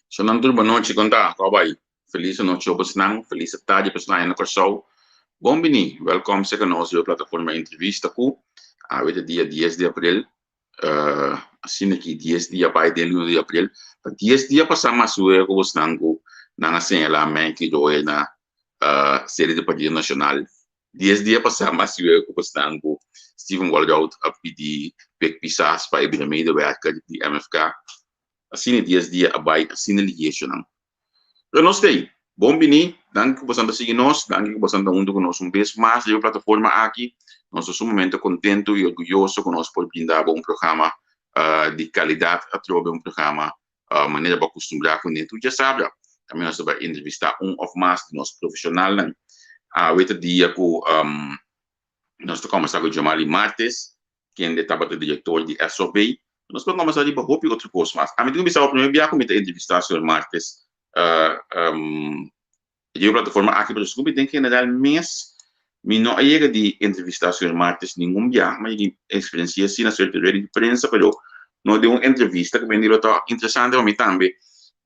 Sonando boa noite, conta, como vai? Feliz noite, obrigado, feliz tarde, pessoal, aí no show. Bom bini, welcome sa nossa plataforma entrevista com a dia 10 de abril, assim aqui 10 dia para 1 de abril, 10 dia passar mais o que você não assim lá, mas que do na série do Partido Nacional, 10 dia passar mais o que você Stephen Waldout a pedir pisas para ir meio do werk de MFK, assim 10 dia abai, assim ligação. Eu não sei. Bom, Bini, danke que você está seguindo nós, danke que você está junto conosco vez mais de plataforma aqui. Nós estamos sumamente contentes e orgulhosos que nós podemos brindar um programa de qualidade, através programa maneira para acostumbrar com ele. Tu já sabe, também nós vamos entrevistar ou mais de nossos profissionais. Hoje dia que nós estamos começando com o Jamali Martes, que é o diretor de SOB. Nós vamos começar a roupa e outra coisa mais. A medida que eu primeiro dia como entrevistar o Sr. Martes, de plataforma aqui para o Scooby tem que general mês me não é de entrevistar o Sr. Martes nenhum dia, mas de experiência assim na certa rede de imprensa, pero não de uma entrevista que vendeu tá interessante para mim também.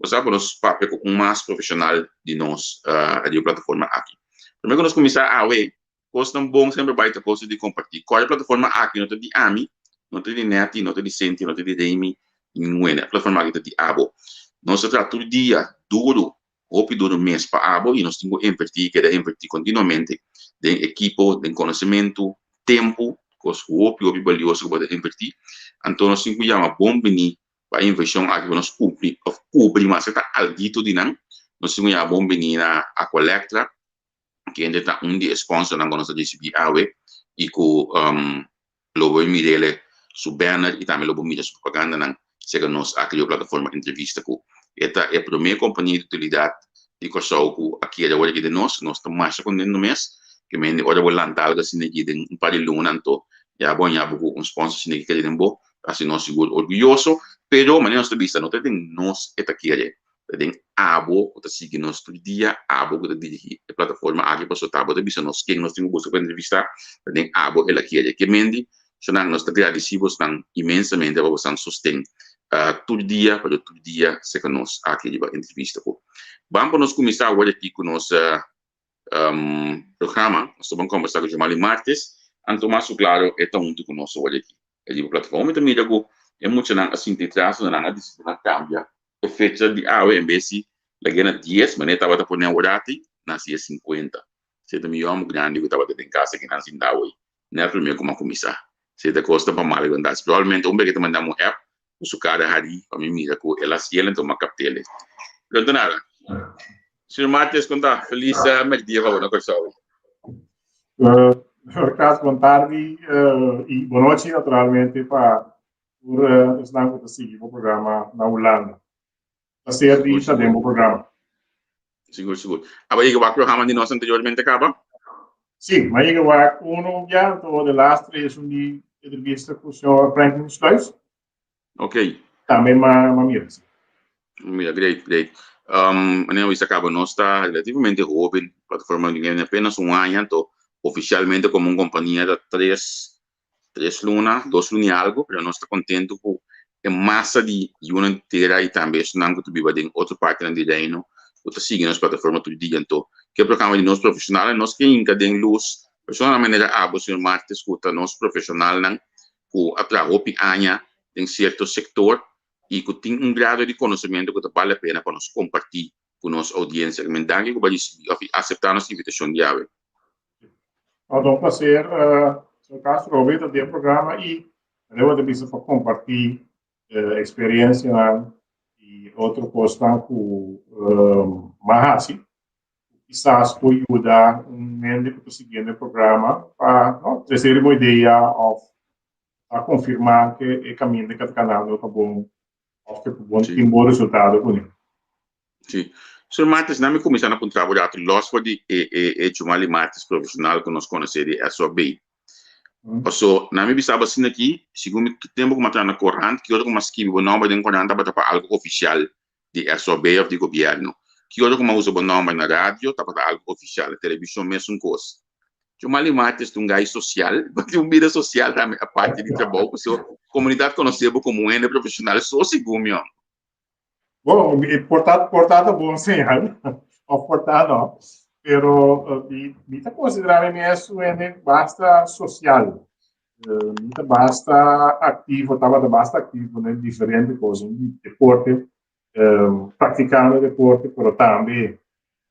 Você sabe nos papel com mais profissional de nós de plataforma aqui. Primeiro que nós começar a ver, coisa tão bom sempre vai ter coisa de compartilhar. Qual é a plataforma aqui? Não tem de AMI, não tem de NET, não tem de Senti, não tem de DEMI, nenhuma. A plataforma aqui tem de ABO. Nós tratamos todo dia duro, duro mês para ABO e nós temos que invertir continuamente em equipo, em conhecimento, tempo, coisa que valioso que pode invertir. Então nós temos que chamar bom venir para a inversão aqui para nós cobrir mas está algo de não. Nós temos que chamar bom venir a Collectra, que ainda está de sponsor na nossa DCB e com Lobo Mirele, su banner e também Lobo Mídia propaganda na chega nós aqui a plataforma entrevista com esta é a primeira companhia de utilidade de coisa aqui é agora que de nós estamos mais com no mês que me agora vou lançar algo assim aqui de par de luna então já bom já vou um sponsor assim que de bom assim nós seguro orgulhoso pero maneira nós vista não tem nós esta aqui tem abo ou seguir nós todo dia abo que dirigir a plataforma aqui para soltar para vista nós que nós temos busca para entrevistar tem abo ela aqui que mendi senang nós agradecemos tão imensamente para você sustento todo dia para todo dia se que nós aqui de entrevista com vamos nós começar agora aqui com nosso programa nós vamos conversar com o Jamali Martes então mais claro é tão muito com nós hoje aqui é de plataforma também é muito não assim de trás não a disciplina cambia a fecha de em vez de na 10 mas estava a pôr na horati nascia 50 se também é muito grande que estava em casa que não se dá hoje não é primeiro como começar se te costa para mal andar provavelmente que te mandamos app o seu cara hari para mim mira com ela se ela toma captele pronto nada Sr. Martes conta feliz mais dia para na coisa caso boa tarde e boa noite naturalmente para por estar com seguir o programa na Holanda a ser de também o programa seguro aí que o programa de nós anteriormente acaba sim mas eu vou já todo de last três de entrevista com o senhor Franklin Sluis. Ok. Também uma mira. Mira, great. Andiamo a acaba nós está relativamente jovem, plataforma de game apenas ano, então oficialmente como uma companhia de três lunas, 2 lunas e algo, mas nós está contente com a massa de uma inteira e também não que tu viva em outra parte do reino, ou tu siga nas plataformas todo dia, então que programa de nós profissionais, nós que ainda tem luz, personalmente o Sr. Martes escuta nós profissional, com a trabalho aña em certo setor e que tem grado de conhecimento que vale a pena para nós compartilhar com nossa audiência. Que me dá que vai aceitar nossa invitação de ave. Então, prazer, Sr. Castro, ouvir do programa e eu vou dizer para compartilhar experiência e outra coisa com Mahasi. Quizás pode ajudar membro que está seguindo o programa para trazer uma ideia a confirmar que o caminho daquele canal é bom, que tem bom resultado com ele. Sim. Sr. Martes, não me começar a trabalhar logo de Jamali Martes profissional que nós conhecemos de SOB. So, não me bisava assim aqui, segundo que tempo que matar na corrente, que eu como escrevi o nome de corrente para algo oficial de SOB ou de governo. Que eu como uso o nome na rádio, para algo oficial, televisão mesmo coisa. o Malimates é um gajo social, mas tem uma vida social também, a parte de trabalho, porque a comunidade conhecida como um ente profissional, só segundo, ó. Bom, portanto, bom señal, o portanto, pero me considerando isso basta social, me basta ativo, estava basta ativo em diferentes coisas, deporte, praticando deporte, pero também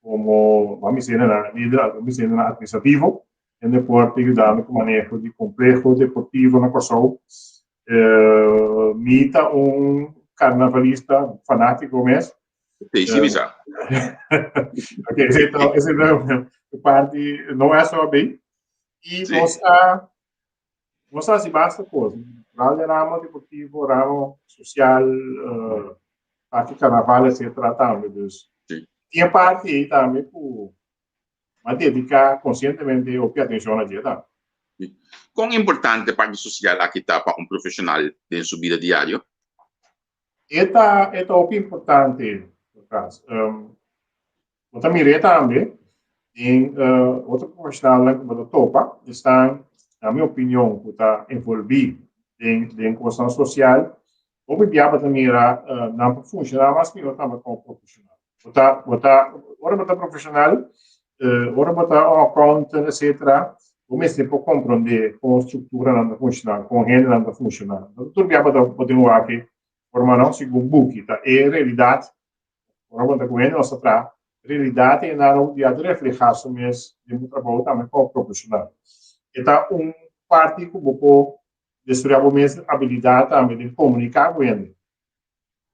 como vamos dizer na vida, vamos dizer na administrativo, em deporte ajudando com manejo de complexo deportivo na pessoa, mita carnavalista fanático mesmo. Sim, bisa. Ok, então, essa é parte, não é só bem. E nós basta coisa. Ramo deportivo, ramo social, parte carnaval, etc. Também. Tinha parte aí também para dedicar conscientemente a atenção à dieta. Quão importante a parte social aqui está para um profissional em sua vida diária? É o importante, no caso. Eu também também em outro profissional que eu topa está, na minha opinião, que está envolvido em questão social. O que eu também não funciona, mas eu também como profissional. Ora você profissional, ora você accountant, etc. O mesmo para compreender como a estrutura não funciona, como a renda não funciona. Tudo que podemos aqui formar não segundo book, tá? É realidade. Ora você com ele nossa tra realidade é não de refletir sobre esse de trabalho também como profissional. Então parte que vou destruir a minha habilidade também de comunicar com ele.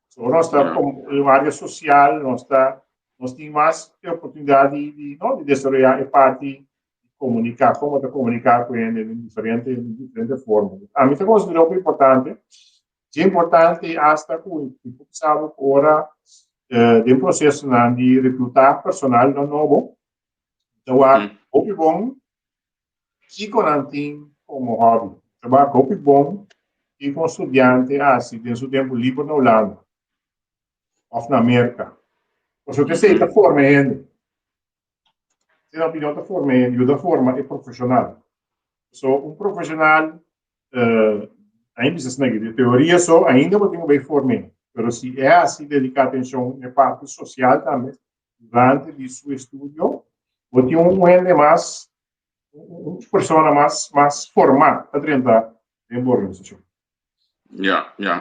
So, nós está em área social, nós temos mais oportunidade de destruir a parte de comunicar, como comunicar com ele de diferentes formas. A mim, eu considero que é importante hasta que o sabe agora de um processo de recrutar personal novo. Então, é bom que conhentem como hobby. Então, é bom que com estudante assim, tem seu tempo livre na Holanda ou na América. Você tem certa forma ainda. Tem uma opinião da forma ainda, e da forma é profissional. So, profissional ainda se de teoria só, ainda não tem bem forma. Mas se é assim, dedicar atenção na parte social também, durante de seu estudo, você tem ainda mais, uma pessoa mais formada para treinar em boa organização.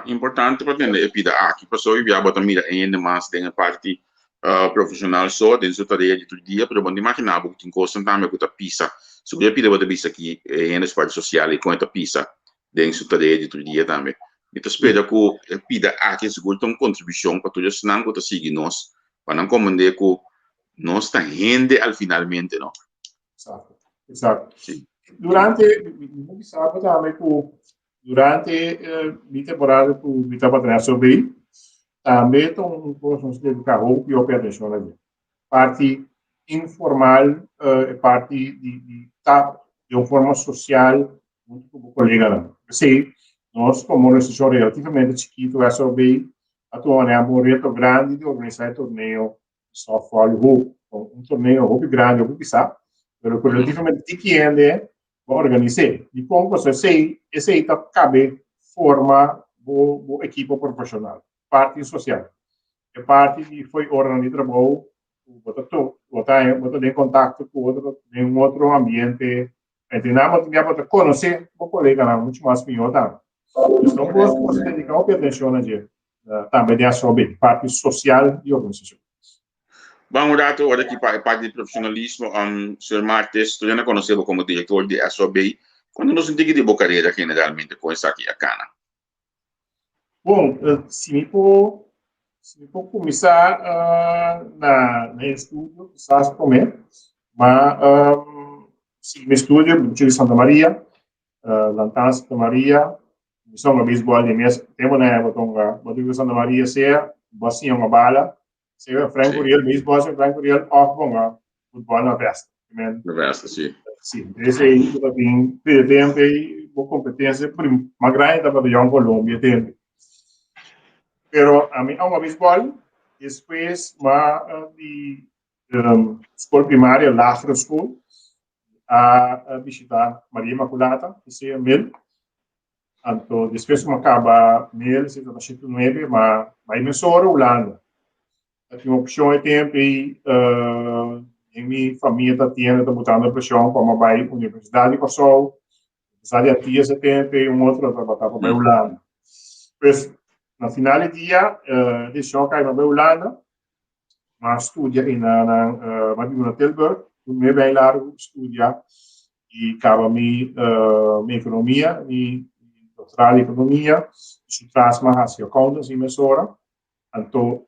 Importante para entender que pessoa e viaja também ainda mais tem a parte profissional só dentro da tarefa de todo dia, pero quando imaginar que tem coisa também que tá pisa, sobre a pida você pisa aqui ainda a parte social e com a pisa dentro da tarefa de todo dia também. Então espera que pida aqui seguro uma contribuição para todos os não que seguir nós, para não compreender que nós está rende al finalmente, não? Exato. Durante, não sabe também que durante minha temporada que eu estava treinando sobre também estou com de carro e opera atenção ali. Parte informal, parte de uma forma social muito com o colega lá. Sim, nós como organização relativamente chiquito, SOB, atuamos um reto grande de organizar torneio softball, torneio muito grande, muito pisado, mas relativamente pequeno organizar. E como você sei, esse aí cabe forma o equipe profissional, parte social. A parte que foi hora de trabalho, botar em contato com outro, em um outro ambiente, treinamos para conhecer o colega lá, muito mais que eu também. Então, você dedicar a atenção também de sobre parte social e organização. Vamos dar agora aqui para a parte de profissionalismo, Sr. Martes, tu já conheceu como diretor de SOB, quando nos indica de boa carreira generalmente com essa aqui a cana? Bom, se me for começar na estúdio, quizás comer, mas se me estúdio, eu tive Santa Maria, Lantana Santa Maria, são a beisebol de mês, temos na Botunga Santa Maria, seja, bacia uma bala, seja Franco Uriel, beisebol, seja Franco Uriel, ou futebol na festa. Na festa, sim. Sim, esse aí, eu tenho tempo e boa competência, mas grande da Babilhão, Colômbia, tempo. Pero a mim, uma beisebol, depois, de escola primária, Lastra School, a visitar Maria Imaculata, esse é mil. Então, depois que acaba mil, se está cheio de 9, mas vai me sora Holanda. Eu tinha opção de tempo e em minha família está tendo, botando a pressão para vai à Universidade de Kosovo, Universidade de Tia, tempo e outro para botar para a Holanda. Pois, na final do dia, decisão que vai para a Holanda, mas estudia na Tilburg, me bem largo estudia e acaba minha economia, minha doutorado em economia, isso traz mais accountancy e mesora. Então,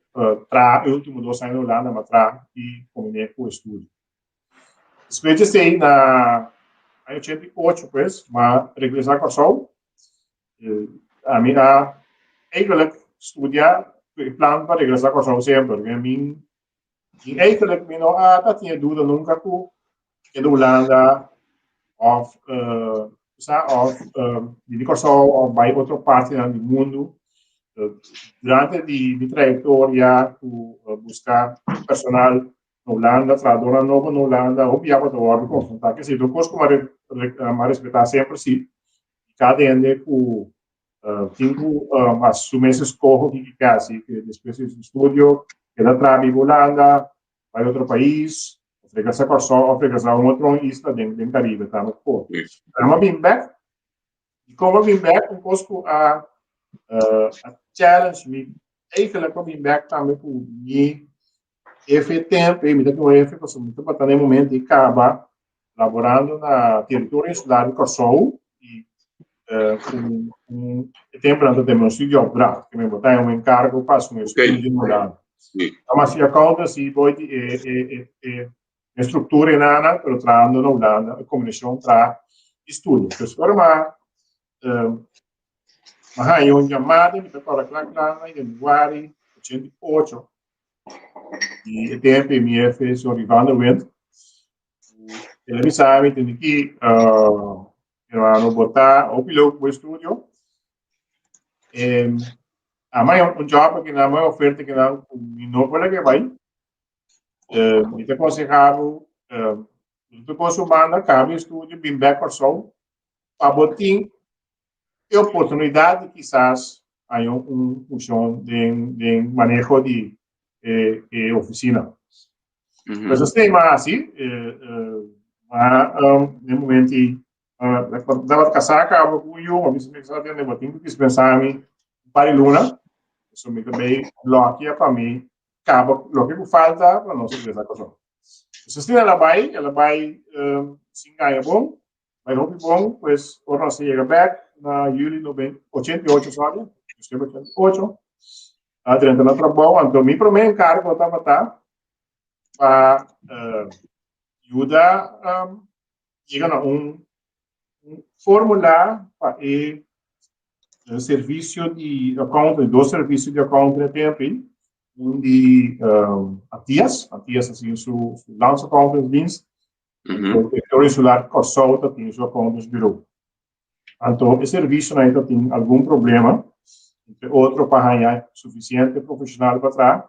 tra último 2 anos na Holanda, mas tra e combinei com o estudo. Depois de ser na 88, pues, mas regressar com a Kosovo, a minha eigenlijk studia, plan para regressar com a Kosovo sempre, porque eigenlijk minha não tinha dúvida nunca que de Holanda of de Kosovo ou bij outra parte do mundo. Durante minha trajetória, buscar personal na Holanda, tradutor novo na Holanda, ou viajar para o confrontar, que se depois como respeitar sempre se cada ende com cinco as meses corro que quase que depois do estúdio que da trabalho em Holanda, vai a outro país, regressar para só, regressar a outra isla do Caribe, tá no pô. Mas bem back, e como bem back, um pouco a challenge me eigenlijk kwam ik back também com mim esse tempo e me deu esse porque muito para no momento e acaba laborando na território insular de Kosovo e tempo antes de meu estudo grau que me botar um encargo para um estudo de Holanda. Mas se aconta se pode estrutura em Ana pero trabalhando na Holanda a combinação para estudo. Então mas aí uma chamada me tocou a claro em januário 88 e o tempo me fez o Rivanda Wind ele me sabe tem que eu botar o piloto para o estúdio a maior job que na maior oferta que não pode que vai me te aconselhava depois o banda cabe estúdio bem back or so para botar e oportunidade quizás hay função de manejo de oficina. Mas assim, mas assim, no momento dava casar acaba com eu, a mim me estava tendo uma tempo que pensar em para luna, isso me também bloqueia para mim, acaba o que falta para nós fazer essa coisa. Se ela vai sim ganha bom, vai romper bom, pues ahora se llega back na juli 88, sabe? Estive 88. A 30 na trabalho, então me promete encargo para ajudar chega a formular para o serviço de account, dois serviços de account de tempo, de Atias assim o lance account dienst, o território insular Kosovo tem seu account bureau. Então, esse serviço ainda tem algum problema, entre outro para ganhar suficiente profissional para trás,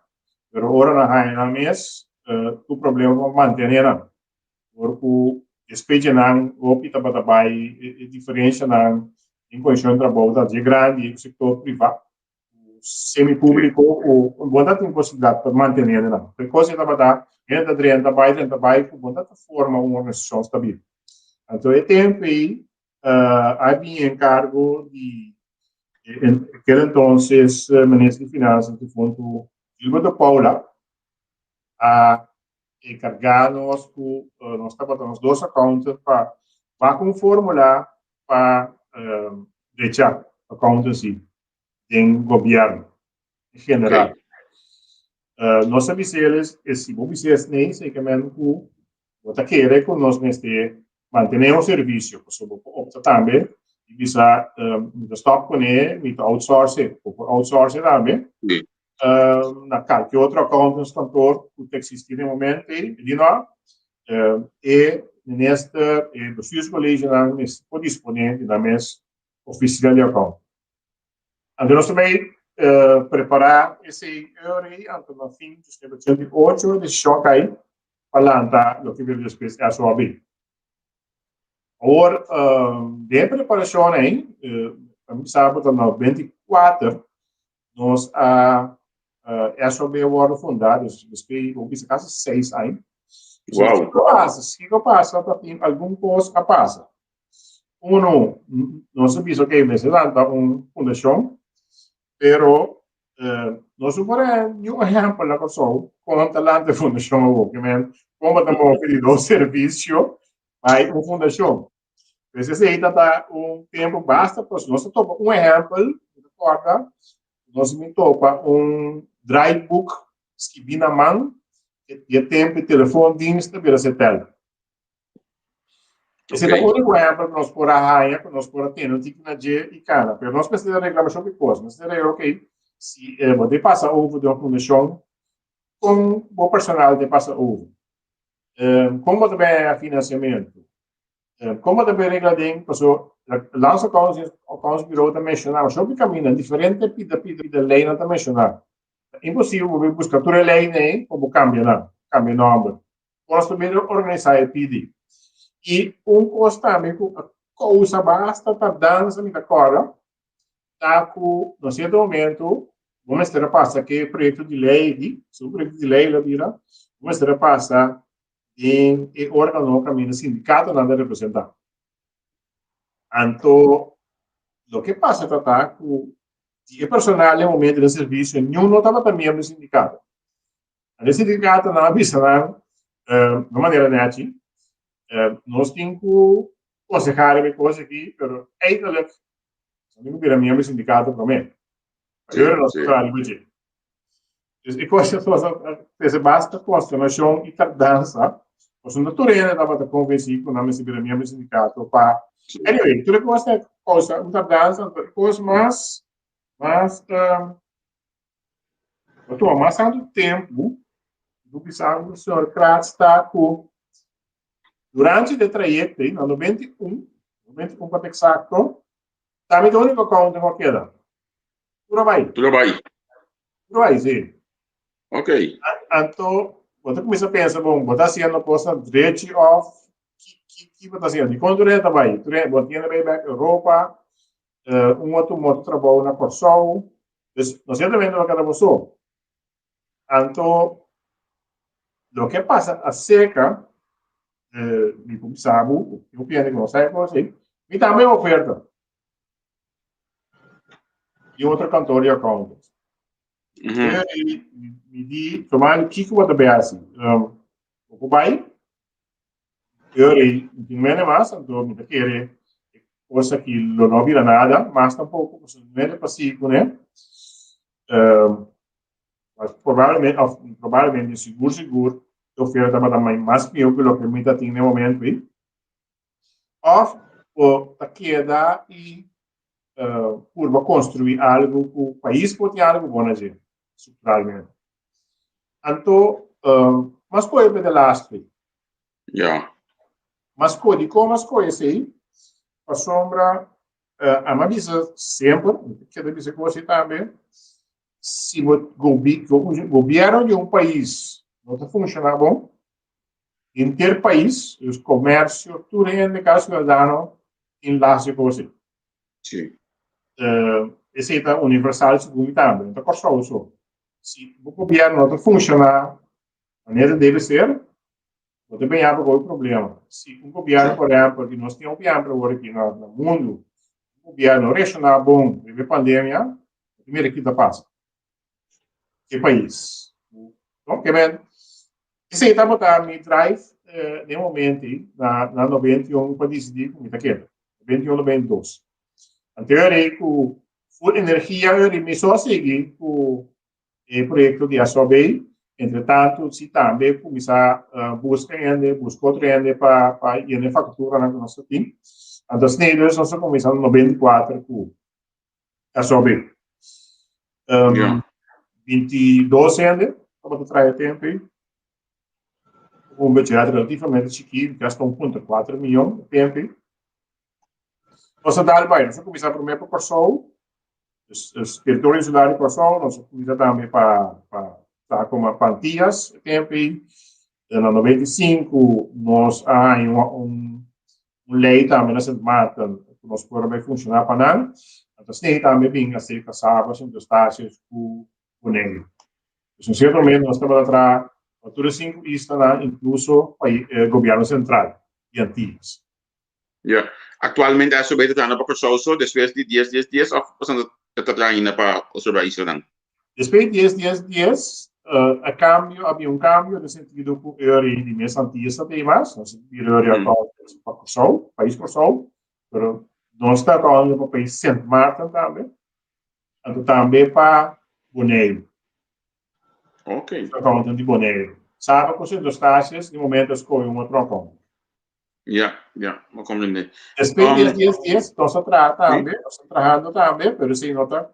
mas agora na ganhar mês, o problema é manter, porque despeje não, o que está para trabalhar é diferença não, em condição de trabalho de grande, o setor privado, semi-público, o bom tem possibilidade para manter, não. Porque coisa está para dar, entra trabalho, o bom forma uma organização estável. Então, é tempo aí, havia encargo de aquele entonces ministro de Finanças de Fundo Gilberto Paula a encargar-nos com nós estamos dois accounts para com formular para deixar accountancy em governo em geral. Nós sabemos que se vocês nem sei que mesmo o que quer que nós neste manter o serviço, como opta também, e bisa stop com ele, me outsource também. Na qualquer outro accountants cantor que existir no momento, e não, e neste bestuurscollege colégio está disponível na mês oficial de account. Então nós também preparar esse ano, no fim de 2008, de choque aí, para lançar o que veio depois a sua vida. Agora, de preparação aí, sábado, no 24, nós SOB agora fundados, depois de quase 6 anos. Uau! O que passa? Alguma coisa que passa. Não sabia o que é, mas levanta uma fundação, pero não se pode nenhum exemplo da pessoa com a talante fundação, como estamos pedindo serviço, vai uma fundação. Mas esse aí está tempo basta, pois nós toma exemplo, recorda, nós me topa drive book, escrevi na mão, e tempo de telefone, dienste, para ser tela. Esse é o único exemplo que nós por arranha, que nós por ter, não tem que nadir e cara. Mas nós precisamos reclamação de coisa. Nós precisamos, ok, se você passa ovo de uma fundação, com o personal de passa ovo. Como também é financiamento? Como também regra de, pessoa, lança o bureau também mencionar, só que caminha diferente da lei não está mencionar. É impossível você buscar toda a lei, né? Como cambia nome. Nós também organizar e pedir. E também coisa basta para dança me acorda, tá com no certo momento vamos ter passa que projeto de lei, sobre projeto de lei lá vira, vamos ter passa em órgão caminho sindicato nada representar. Então, o que passa tá com o personal no momento de serviço nenhum não estava também no sindicato. O sindicato não avisa de maneira neta. Nós temos que aconselhar a coisa aqui, mas eigenlijk, não vira mesmo sindicato para mim. Eu não estou ali hoje. E coisa essa basta constelação e tardança. Você não estou ainda estava convencido com não se vira mesmo sindicato para. Anyway, tudo que você coisa tardança, coisa mais eu estou amassando tempo do que sabe o senhor Kratz está com durante o trajeto, no 91 para exato, também o único conto que queda. Tudo vai, sim. Ok. Então, você começa a pensar, bom, você está fazendo coisa direito off, que você está fazendo? E quando você vai, você tem na Europa, outro trabalho na Corsol, não sei também do que cada pessoa. Então, o que passa a seca, me sabe, eu penso que não sai assim, e também oferta. E outro cantor e accountant. Me di, tomar o que você vai assim? O pai, eu não é mais, então me querer coisa que não vira nada, mas tampouco não é possível, né? Mas provavelmente seguro, oferta para também mais que eu que o que me tem no momento aí. Ou a queda e por construir algo que o país pode algo bom fazer, estruturalmente. Então, mas coisa é de lastre. Mas coisa aí, a sombra, a minha visão sempre, que deve ser com você também, se o governo de um país não está funcionando bom, interpaís, os comércios, tudo em caso cidadão, enlace com você. Sim. Esse é universal segundo também. Então, qual isso? Se o governo não funciona, a maneira deve ser, você bem abre o problema. Se o governo, por exemplo, que nós temos um governo agora aqui no mundo, o governo regional bom, vive a pandemia, primeiro que está passando. Que país? Então, que bem. Esse aí está botando me drive, no momento, na 91, para decidir como está aqui. 91, 92. Anteriormente, com full energia, eu me só segui com o projeto de ASOB. Entretanto, se também começar a buscar outro ainda para ir na factura na nossa time. Então, nós começamos em 94 com ASOB. 22 ainda, para trazer tempo. Um budget relativamente chiquinho, gasta 1,4 milhão de tempo. Nós dá bem, nós começamos primeiro para o Corsol, os territórios da Corsol, nós começamos também para estar com plantias, tempo. Em 95, nós há lei também nessa marca, nós podemos funcionar para nada. Então, se também bem a ser caçado, assim, dos taxas com ele. Então, certamente, nós estamos atrás, tudo assim, está incluso o governo central e antigos. Yeah. Actualmente, a SOB está no processo, después de 10 días, o está trayendo para observar isso, não? Después de 10 havia um cambio no sentido que eu era de minhas antigas temas, no sentido eu era para o Sol, país por Sol, mas nós estamos falando para o país Sint Maarten também, e também para Bonaire. Ok. Estamos falando de Bonaire. Sabe que os dos taxas, de momento, escolhem uma troca. Vou compreender. Después de 10 días, nós estamos trabalhando também, mas sem nota,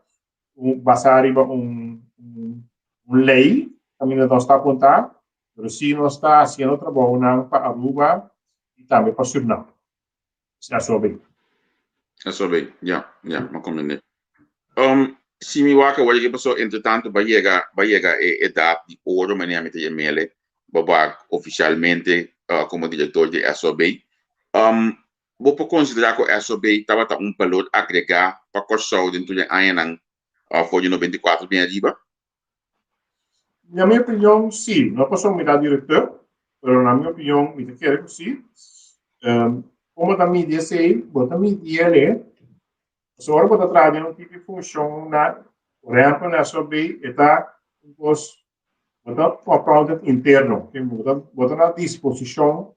basar em lei, também não está apontado, mas sim nós está fazendo trabalho para Aruba e também para Suriname. Se achou bem. Achou bem, vou compreender. Se me waka wale que passou, entretanto, vai chegar a etapa de ouro, mas nem a mele, oficialmente como diretor de SOB. Vou considerar que o SOB estava um valor agregado para o saúde dentro de ano foi de 94 bem arriba? Na minha opinião, sim. Não posso mudar diretor, mas na minha opinião, me quero que sim. Como também disse, bota me dizer, só agora bota trazer um tipo de função por exemplo, na SOB está bota um accountant interno, que bota na disposição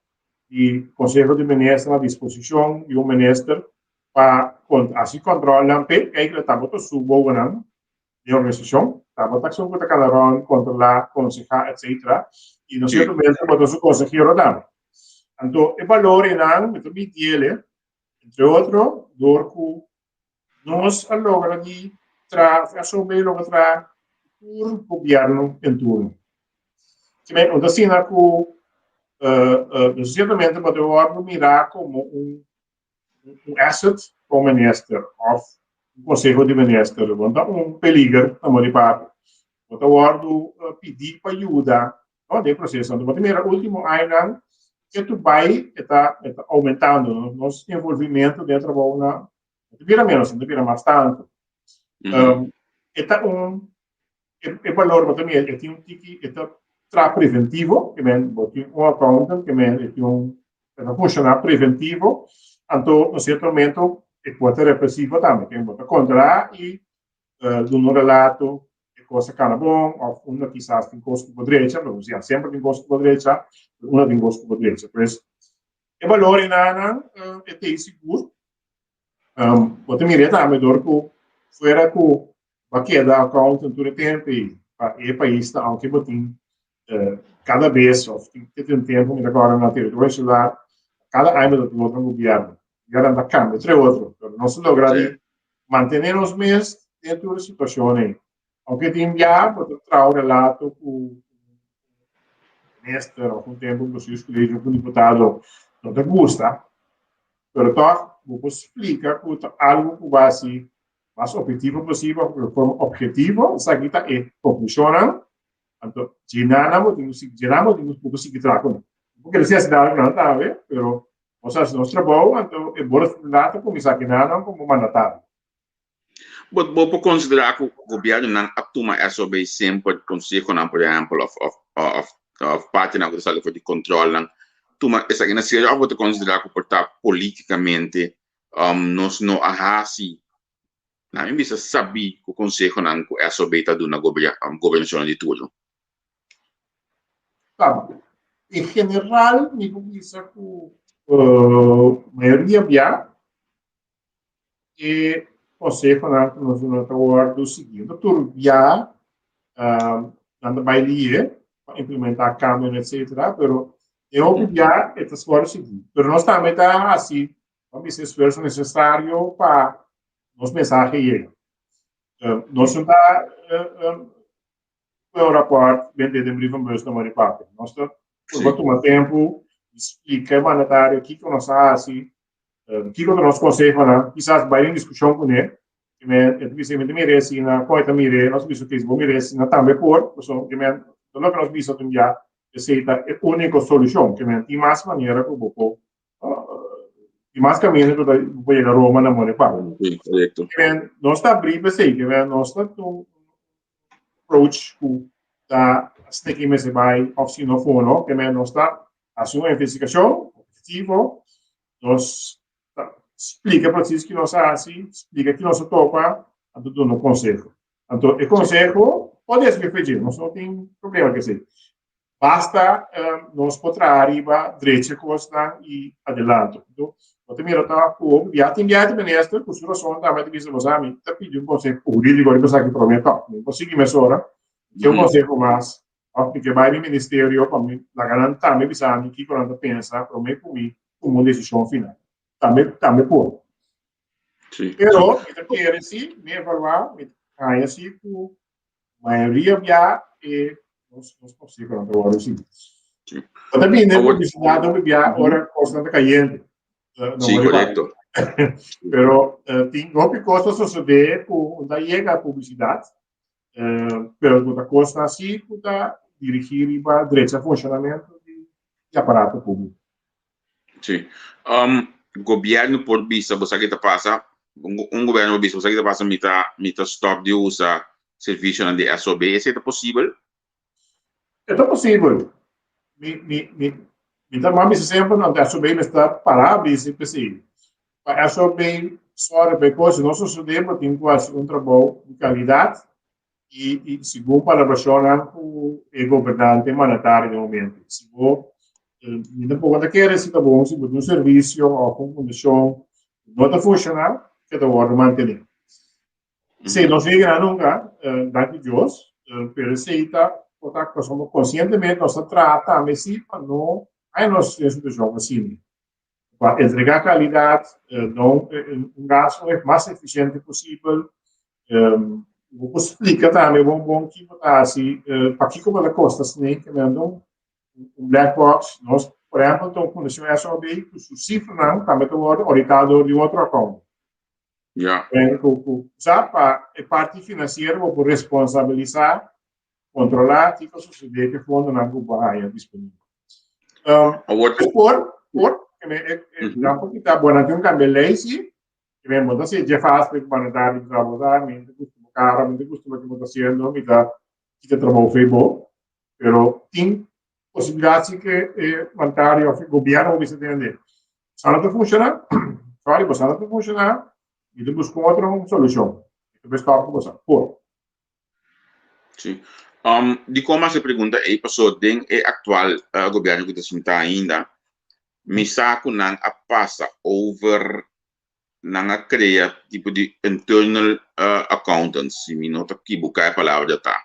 e Conselho de Ministros na disposição de ministro para assim controlar que ele está botando subo de organização, tá botando ação para cada controlar, aconselhar, etc. E no certo momento botando su consejero também. Então, o valor não, me também dele, entre outros, do que nós logra de sobre logra por governo em turno. Então, assim, certamente podemos mirar como asset para o ministro, ou Conselho de Ministros, um peligro na maior parte. Então, pedir para ajuda no processo. Então, primeiro, último ano, que tu vai está aumentando nosso envolvimento dentro da uma, não vira menos, não vira mais tanto. Está é valor, mas também tem tiki, tra preventivo, que vem, tem accountant, que vem, funciona preventivo, então, no certo momento, pode ser repressivo também, que pode controlar e do relato de coisa que é bom, ou uma quizás tem coisa que poderia, mas sempre tem coisa que poderia, uma tem coisa que poderia. Por isso, o valor em nada é ter seguro. Pode mirar também, que fora que vai quedar accountant todo o tempo e o país está, aunque botem cada vez, tem um tempo, agora na território insular, cada ano do outro governo, garanta cambio, entre outros, não se logra manter os mesmos dentro da situação aí. Aunque tem já, pode trazer o relato com o ministro, algum tempo, você escolhe um deputado, não te gusta, mas você explica que algo que vai ser mais objetivo possível, de forma objetiva, isso aqui está funciona. Então, llenamos, temos que trabalhar. Porque eles se dão não tá, mas nosso trabalho, então, é bom relato como isso aqui não como mandatário. Vou considerar que o governo não atuma SOB sempre consegue, por exemplo, parte da coisa de controle. Tuma essa que seja, eu vou considerar que portar politicamente nós não arrasi. Não, em vez de saber que o conselho não que o SOB está dando na governação de tudo. Tá. Em geral, me dizer que a maioria já e conselho não não está do seguinte, doutor já anda baile para implementar câmbio, etc. Pero eu já está fora o seguinte, pero nós também está assim, vamos dizer, esforço necessário para nos mensagens chegar. Nós não está o rapport vender de brief van na maior parte. Nós está por muito tempo explica monetário que nós assim que nós conseguimos, quizás vai em discussão com ele, que me merece na coisa mire, nós vimos que isso merece na também por, que me do que nós vimos também já essa é a única solução, que me tem mais maneira que o pouco e mais caminho para chegar a Roma na More Pago. Sim, correto. Nós está abrindo assim, que nós está um approach que está sneaking me se vai oficina fono, que nós está a uma investigação objetivo, nós explica para vocês que nós assim, explica que nós topa, a tudo no conselho. Então, o conselho pode ser feito, nós não tem problema que seja. Basta nós poder arriba direita costa e adelante. Então, eu também está com já tem ministro, que os são também de visa os amigos, tá pedindo conselho jurídico que pensar que prometo, não consigo me sora, que eu conselho mais, porque vai no ministério para mim, la garanta me bisa que quando pensa, prometo comigo, como decisão final. Também por. Sim. Pero, eu quero sim, me evaluar, aí assim, a maioria já nós conseguimos agora sim. Também na publicidade não havia hora constante caindo. Sim, correto. Pero tem outras coisas suceder quando chega a publicidade, pero quando costa assim, quando dirigir para direito ao funcionamento de aparato público. Sim. Governo por visa, você que passa, governo por visa, você que passa, mita stop de usar serviço de SOB, é possível? É possível. Então, mas sempre não SOB está parado e sempre assim. A SOB só porque nós estudamos tem quase trabalho de qualidade e segundo para a persona o governante monetário no momento. Se vou então, quando quer receber bom, se um serviço ou com condição não está funcionando, que está hora manter. Se não chega nunca, daqui Deus, receita, portanto, somos conscientemente nós tratamos assim para não aí nós situação assim. Para entregar qualidade, não gasto o mais eficiente possível. Vou explicar também bom que está assim, para que como ela custa assim, que não black box, nós, por exemplo, estamos com a SOB, que o cifra não, também está orientado de outra conta. Já. Já para a parte financeira, vou responsabilizar, controlar, que isso sucede que o fundo não é disponível. Já porque está bom, tem cambio lei, sim, que vem muito assim, já faz para dar de trabalhar, me custa caro, me custa o que está fazendo, me dá que trabalho foi bom, pero tem possibilidade que bancário ou governo vai se entender. Se não funciona, sorry, se não funciona, e depois com outra solução. Depois está com você. Por. Sim. De como se pergunta aí, pessoa, den é atual governo que está ainda, me saco não a passa over não a cria tipo de internal accountants, se me nota que buscar a palavra tá.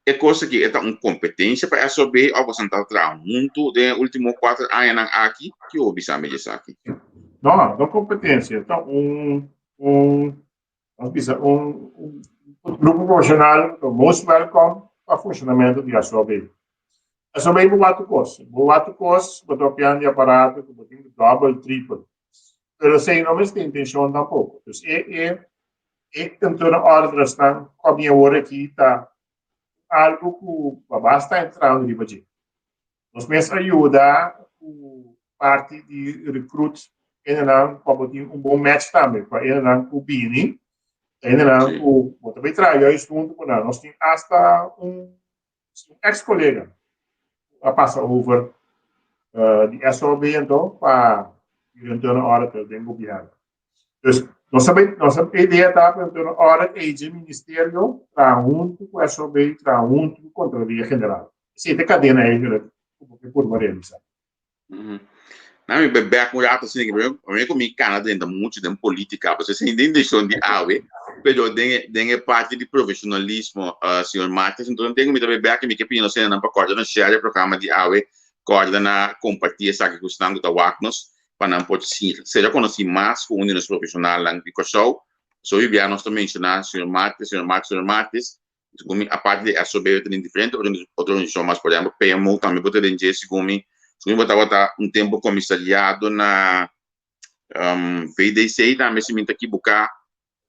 É coisa que é uma competência para a SOB ou você está trabalhando muito de último 4 anos aqui que eu vi saber disso aqui. Não, não competência. Então um grupo profissional most welcome para funcionamento de SOB. SOB é muito custo. Muito custo, botar piano de aparato, botar double, triple. Mas sem não tem intenção tampouco. Então tanto na ordem está com a minha hora aqui está algo que basta entrar no nível de. Nós mesmos ajuda o parte de recruit para botar bom match também, para ele com o Bini, ele com o também traz junto com nós temos hasta ex-colega a passar over de SOB então para então na hora que tem governo. Então nossa ideia está então na hora que o ministério está junto com a SOB, está junto com a Contraloria Geral. Sim, tem cadena aí, porque por realizar. Na minha bebê com já assim que eu comi Canadá ainda muito de política, você sem intenção de ave, pero tem parte de profissionalismo, senhor Marques, então tenho muita bebê que me que pino sendo para coordenar share programa de ave, coordenar compartilhar sabe que estão com Wagnos para não pode seja conhecido mais com um dos profissionais lá no show. Só eu via nós também mencionar senhor Marques, a parte de SOB tem diferente, outras organizações mais por exemplo, PMO também pode ter gente como eu estava tempo comissariado na VDC, também se me aqui buscar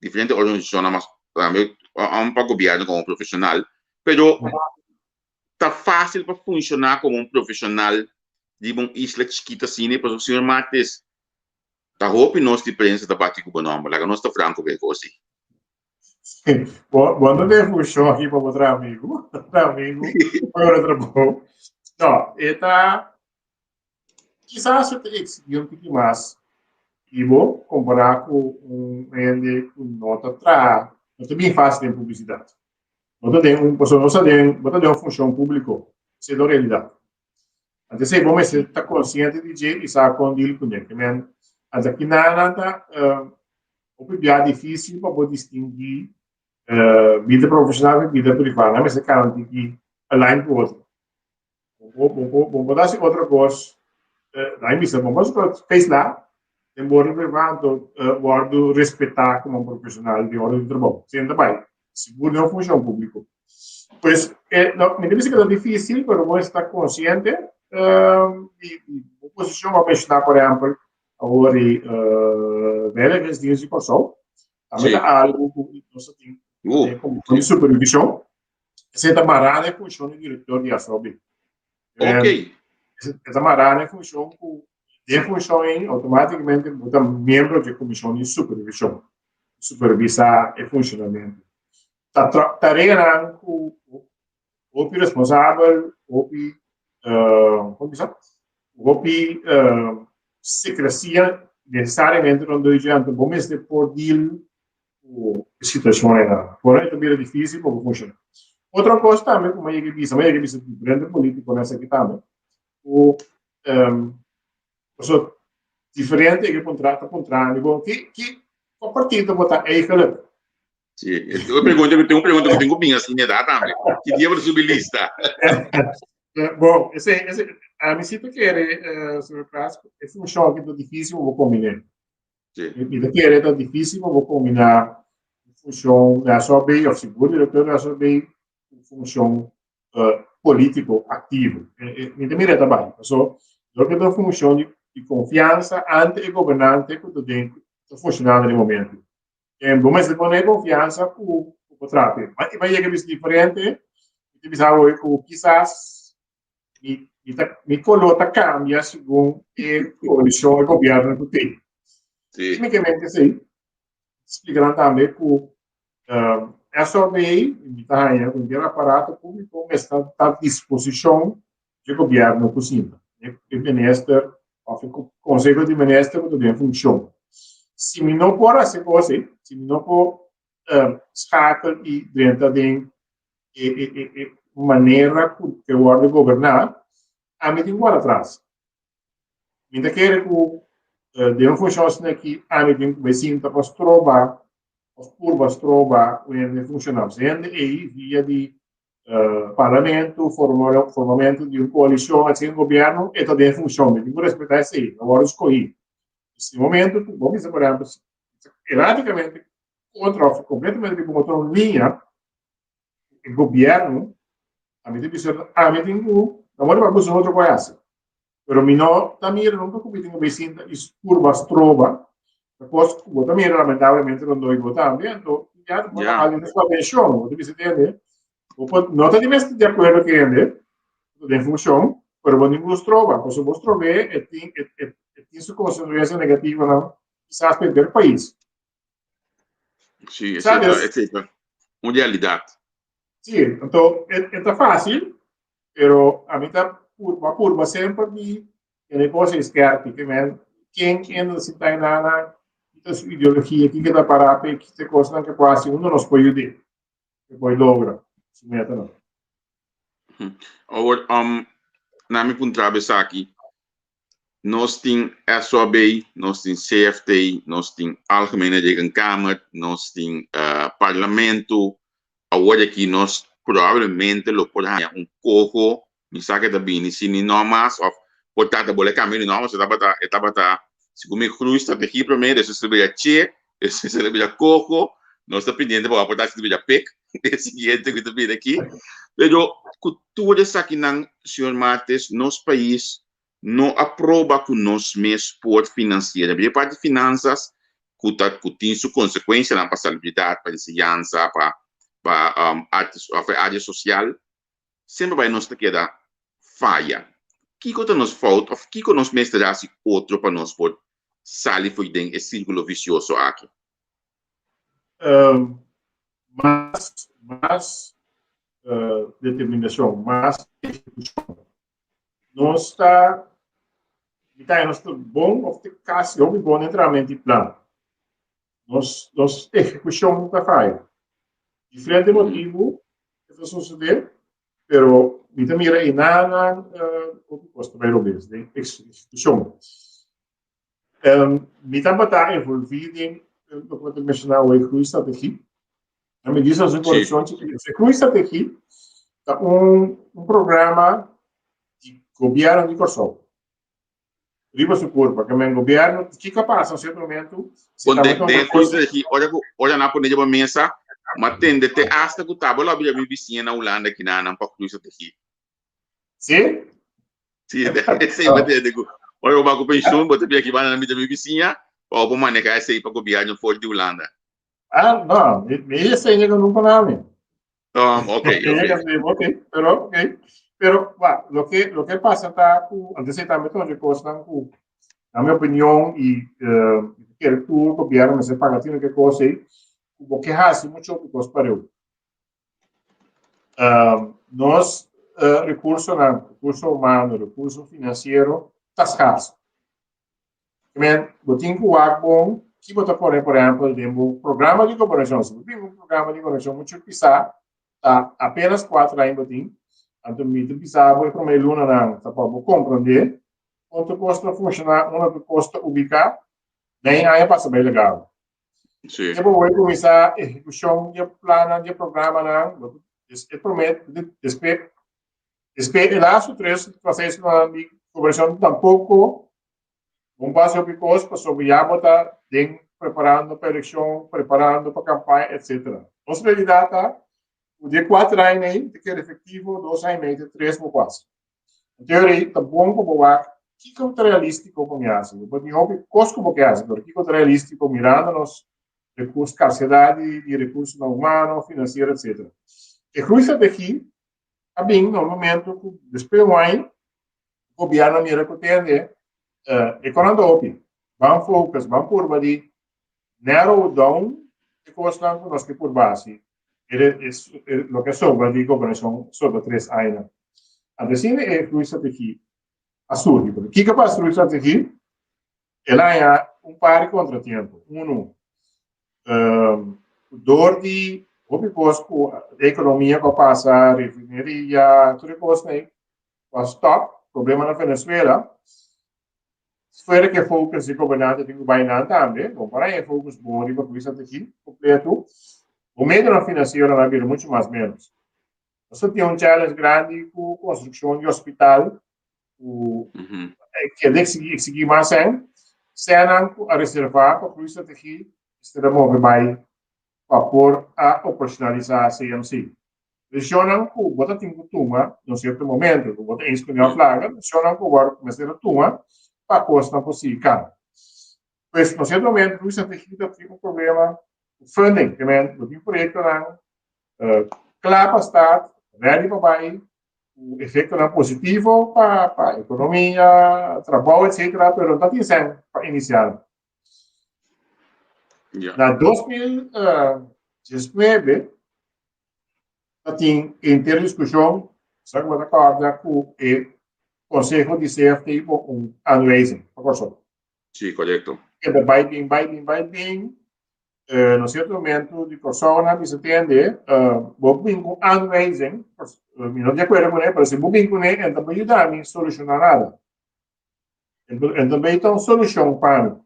diferentes organizações, mas também para governo como profissional. Pero está fácil para funcionar como profissional de uma isla chiquita assim, né? Para o senhor Martes, tá roupa e nós de prensa da bate com o nome, lá nós tá franco bem assim. Quando devo um show aqui para outro amigo, para outro bom. Não, está, quizás eu tenha que seguir um pouquinho mais. E vou comparar com um ende com nota atrás. Não é bem fácil de publicidade. Não tem uma função pública, isso é da realidade. Então, se você está consciente de que isso acontece com ele, mas aqui nada, é difícil para poder distinguir vida profissional e vida privada, mas é claro que align com o outro. Vamos dar outra coisa, lá em missa, vamos fez lá, embora privado, guardo respeitar como um profissional de ordem de trabalho, sendo bem, seguro não função pública. Pues, me parece que é difícil, mas vou estar consciente e a posição vai mencionar, por exemplo, agora, velhas dias de passou, também há algo que nós temos como supervisão, essa marada é função do diretor de ASOB. Ok. Essa marada é função de função automaticamente bota membro de comissão de supervisão, supervisar o funcionamento. Tarefa o responsável, o secrecia necessariamente não do adiante, vamos de por deal a situação é porém também é difícil para funcionar. Outra coisa também, como é que diz diferente político nessa aqui também, o diferente que contrata que a partir de botar aí Sim, eu tenho uma pergunta que eu tenho bem assim, né, também. Que dia você subir lista? Bom, a me sinto que era sobre clássico, é um choque do difícil, vou combinar. E daqui era difícil, vou combinar função da SOB, o seguro diretor da SOB, função político ativo. Me também trabalho. Só, eu que dou função de confiança ante o governante que eu tenho funcionando no momento. Vamos poner confiança com o contrato. Mas vai ser diferente, quizás mi colota cambia segundo a condição do governo que tem. Tecnicamente, sim. Explicando também que a SOB, o aparato público, está à disposição do governo possível. O ministro, o Conselho de Ministros, também funciona. Se não for assim, se não for escacar e dentro de maneira que eu vou governar, a mim tem que ir atrás. Ainda quero que de uma função assim aqui, a mim tem que ver se está para trovar, as curvas trovar, onde funciona. Sendo aí via de parlamento, formamento de uma coalição, assim, governo, e também funciona. Tem que respeitar isso aí, não vou escolher. Nesse momento, vamos dizer, por exemplo, erraticamente, completamente contra uma linha, o governo, a mim tem que ser, não vou buscar outra coisa. Mas não, também não estou competindo com as curvas trova, depois, também, lamentavelmente, não dou votando, então, já, alguém está atenção, você entende? Não está de acordo que ainda, tem função, mas ninguém trova, porque se você trover, tem sua consequência negativa, não, quizás perder o país. Sim, é uma realidade. Sim, então, é fácil, mas a mim está uma curva sempre de negócio esquerdo, quem ainda se está na sua ideologia, que está parado, que se coisa que quase um não pode ir, que pode lograr, se meta não. Agora, na minha ponto aqui, nós temos SOB, nós temos CFT, nós temos Algemene Rekenkamer, nós temos Parlamento. Agora aqui nós provavelmente lo podemos cojo, me saca da bini, se não mais, ou portar da bola caminho, não, você estava se comer cruz, estratégia primeiro, isso se vira che, isso se vira coco, nós está pendendo para portar se vira pec, esse seguinte que está vindo aqui. Pero, cultura aqui não, senhor Martes, nosso país não aprova com nós mesmos por financeira. A parte de finanças, que tem sua consequência na passabilidade, para a ensinança, para a área social, sempre vai nos quedar falha. Kiko tá nos falta, of Kiko nos mestre assim outro para nós por sair foi dentro esse círculo vicioso aqui. Mais determinação, mais execução. Nós está bom of the caso, eu bom entramente plano. Nós execução nunca faz. Diferente motivo que vai suceder, pero mita mira e nada o que custa vai lo mesmo, de execução. Mita está envolvido em o que eu mencionava hoje, com estratégia. A medida de correção de estratégia é programa de governo de Kosovo. Riba su curva, que o governo, que capaz, em certo momento, olha na ponte de mesa, mas tende te hasta que o tábua lá via vizinha na Holanda que não para cruzar aqui. Sim? Sim, esse é digo. Olha o banco pensão, bota aqui vai na minha vizinha, ou para manejar esse para o governo fora de Holanda. Ah, não, esse aí eu nunca não. Ok. Pero lo que pasa está antes também de coisa na minha opinião e que tu governo me paga tinha que coisa aí o que faz muito coisa para eu nós recurso humano recurso financeiro está escasso também botin que o bom que botar por exemplo um programa de cooperação um programa de conexão muito pisar tá apenas 4 aí botin então me pisar vou para meio luna não tá para compreender quanto custa funcionar quanto custa ubicar nem aí passa bem legal sim depois vou começar a execução de plano de programa não eu prometo despedir lá os 3 vocês na conversão tampouco passo sobre coisa sobre já botar preparando para eleição preparando para campanha etc nossa realidade tá o dia 4 aí de que é efetivo 2 aí meio 3 por quase em teoria tá bom como vai que é realístico como é assim mas eu acho que coisa como é assim porque que é realístico mirando nos recursos escassidade e recursos humanos financeiros etc e coisa daqui a bem no momento depois o governo mira que tem economia vamos focus vamos por ali narrow down de coisa que nós que por base lo que sobra de governação sobre 3 anos assim é coisa daqui azul o que é para a estratégia ela é par de contratempo dor de a economia que passa refineria tudo coisa aí vai stop problema na Venezuela esfera que focus de governante tem que vai também bom para aí focus bom de coisa daqui completo o meio financeiro vai vir muito mais menos nós temos challenge grande com construção de hospital que exigir mais senão a reservar para coisa daqui estaremos vai para pôr a operacionalizar a CMC. Mencionam que você tem que tomar, em certo momento, que você escolhe a flaga, mencionam que você começa a tomar para a costa possível. Pois, em certo momento, você tem que ter um problema de funding, também, do projeto, claro, para estar, ready para vai, o efeito positivo para a economia, trabalho, etc., mas não está dizendo para iniciar. Na 2019, em ter discussão, sabe uma coisa com o Conselho de CFT com fundraising, sim correto que vai bem, no certo momento de persona que se atende, vou bem com fundraising, não de acordo com ele, mas se vou bem com ele, então vai ajudar a mim a solucionar nada. Então, vai ter uma solução para mim.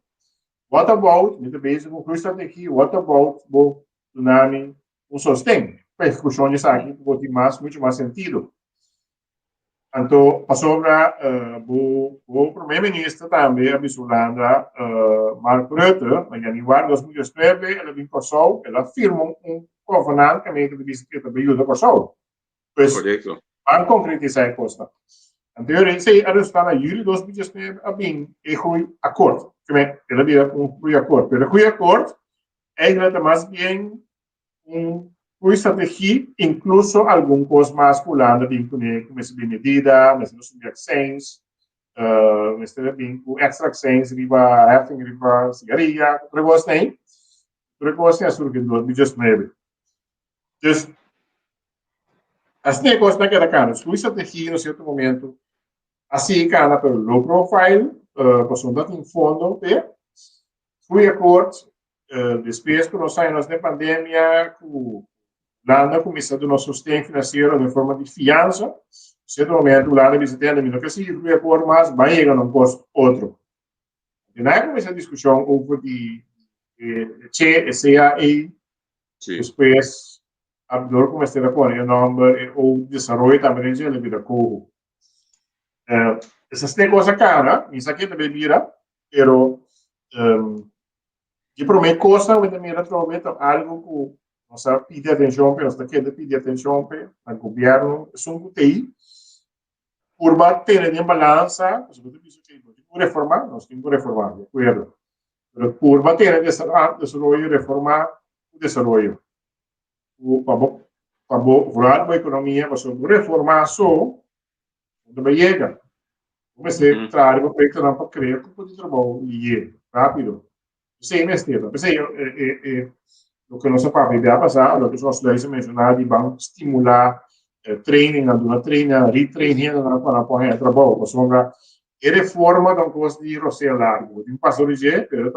What about, muito bem, com o estratégia, what about, vou dar um sustento? A discussão disso aqui pode ter muito mais sentido. Então, passou para o primeiro-ministro também, a Holanda, Mark Rutte, em janeiro de 2019, ele vem para o Sol, ele firmou covenant que meio que ajuda para o Sol. Pois, vamos concretizar a coisa. Então, ele está na julho de 2019, foi acordo. Ele havia acordo. Mas o acordo é mais bem estratégia, incluso algum coisa mais pulando de como se medida, mas não se vaccines, Mister bem com extracções riba hefting riba cigaria negócio tem é sobre do just maybe just as negócios naquela cara sua estratégia no certo momento assim cara pelo low profile passando em fundo fui acordo depois que nós saímos da pandemia Landa começou do nosso sustento financeiro de forma de fiança certo momento Landa visitando me que se fui acordo mas vai chegar num custo outro e na começou a discussão over de CAE depois Abdul comecei a pôr o nome o desenvolvimento também de ele vida com essas coisas cara isso aqui também vira pero de primeira coisa eu também retroveto algo que nossa pedir atenção para nós daqui de pedir atenção para o governo são TI por bater em balança você pode dizer que reformar nós temos que reformar de acordo pero por bater em desenvolvimento reformar o desenvolvimento o para a economia você reformar só não vai chegar comecei a trabalhar com o projeto para criar um pouco de trabalho rápido sem mestre pensei o que nós sabemos vai passar o que nós devemos mencionar de vamos estimular training na treina retraining para poder trabalhar porque a reforma da coisa de rocear largo de passo de jeito pero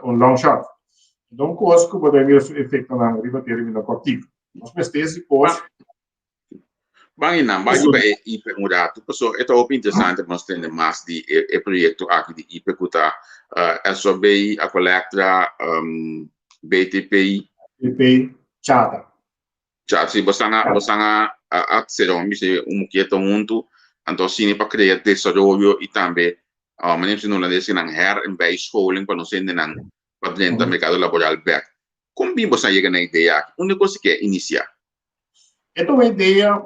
long shot então coisa que pode ter efeito na ribateira na cortico nós precisamos coisa Bangina, bagi ba ipengurato. So, ito opo interessante mas tende mas di proyecto aqui de ipekuta SOB, a Collectra, BTP. BTP, Chata. Chata, si basanga at serão, se quieto muito, então sini para criar desenvolvimento e também, manem se não lá desse nang her em bijscholing para não ser nang para dentro do mercado laboral back. Como bem você chega na ideia? Onde você quer iniciar? Esta é uma ideia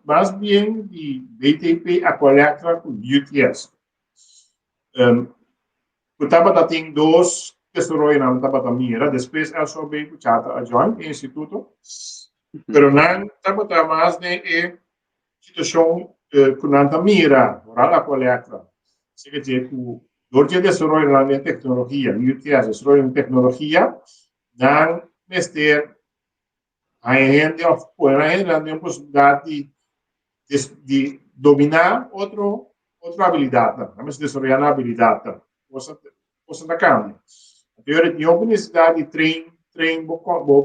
mais bem de BTP a Collectra com UTS. O Tabata tem dois tesouros na Tabata Mira, depois é só bem o Chata a Joint Instituto, pero não Tabata mais de situação com a Mira, oral a Collectra. Se quer dizer que o Dorje tesouro na tecnologia, UTS tesouro em tecnologia, não mestre a gente tem a possibilidade de dominar outra habilidade, mas desenvolver a habilidade, você da cambia. A teoria tem a necessidade de treino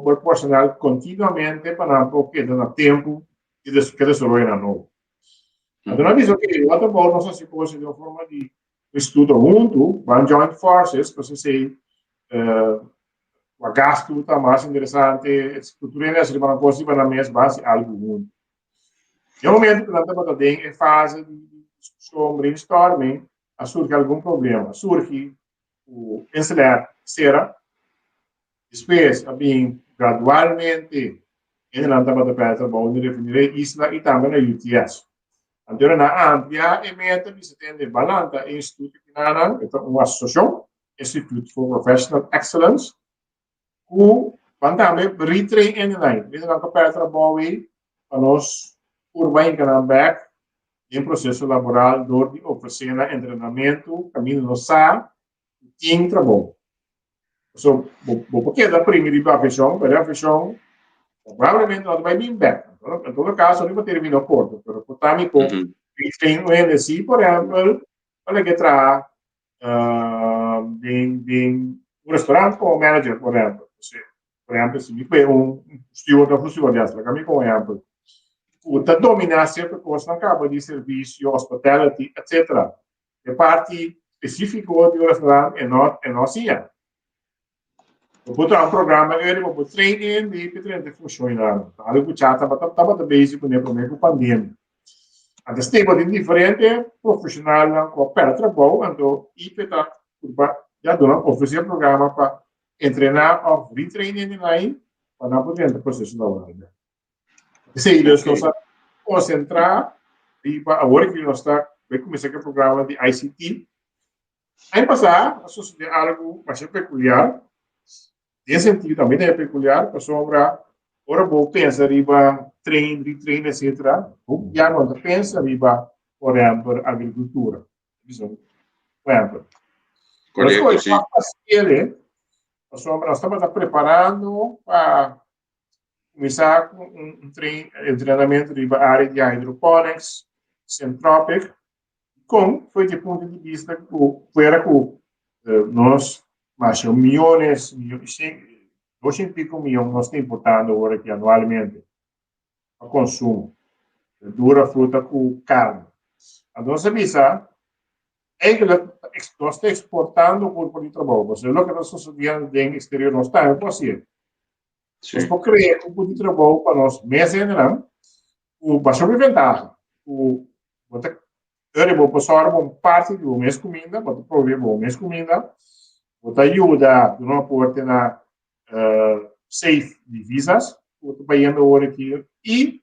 proporcional continuamente para porque dá tempo de desenvolver a novo. Então, nós dizemos que o outro bom nossa situação de uma forma de estudo junto, van joint forces, para você o gasto está mais interessante, a estrutura é uma coisa para na base algo muito. No momento que nós estamos em fase de discussão, brainstorming, surge algum problema, surge o ensinar será, depois, gradualmente, nós estamos para definir isso e também na UTS. Então, na amplia emenda, você tem de balança em Instituto de uma associação, Institute for Professional Excellence, o também retrain em line. Nós estamos para trabalhar para nós urbain canal back em processo laboral de oferecer treinamento, caminho no SAR, em trabalho. So, porque da primeira versão, provavelmente não vai vir back. Em todo caso, não vai terminar o acordo, mas o támico, retrain o NSI, por exemplo, para que traga um restaurante como manager, por exemplo. Por exemplo, se me foi steward da função, caminho como exemplo. Puta dominar certa coisa na capa de serviço, hospitality, etc. De parte específica do restaurante é não assim. Eu vou dar programa eu vou treinar de funcionar. Algo que já estava base para o pandemia. A sistema de diferente profissional com para trabalho, então IPTA já dona oferecer programa para treinar ou retraining online para não poder processo laboral. Se eles não sabem concentrar, agora que nós estamos começando o programa de ICT, aí passar a sociedade algo mais peculiar, nesse sentido também é peculiar, para sobrar, agora vou pensar riba treino, etc. Já não pensa riba, por exemplo, agricultura. visão ampla. Correto, Mas sim. nós estamos preparando para começar com treinamento de área de hydroponics, centrópico, foi de ponto de vista que nós, mais milhões, 200 milhões, nós estamos importando agora aqui anualmente para consumo, dura fruta com carne. A nossa visão é que nós estamos exportando por trabalho. Você o que nós estamos no exterior não está, é possível. Nós podemos criar de trabalho para nós, mês ainda, o bastante vantagem. Eu vou passar uma parte do mês comida, vou prover o mês comida, vou ajudar de uma porta na safe divisas, vou trabalhando agora aqui e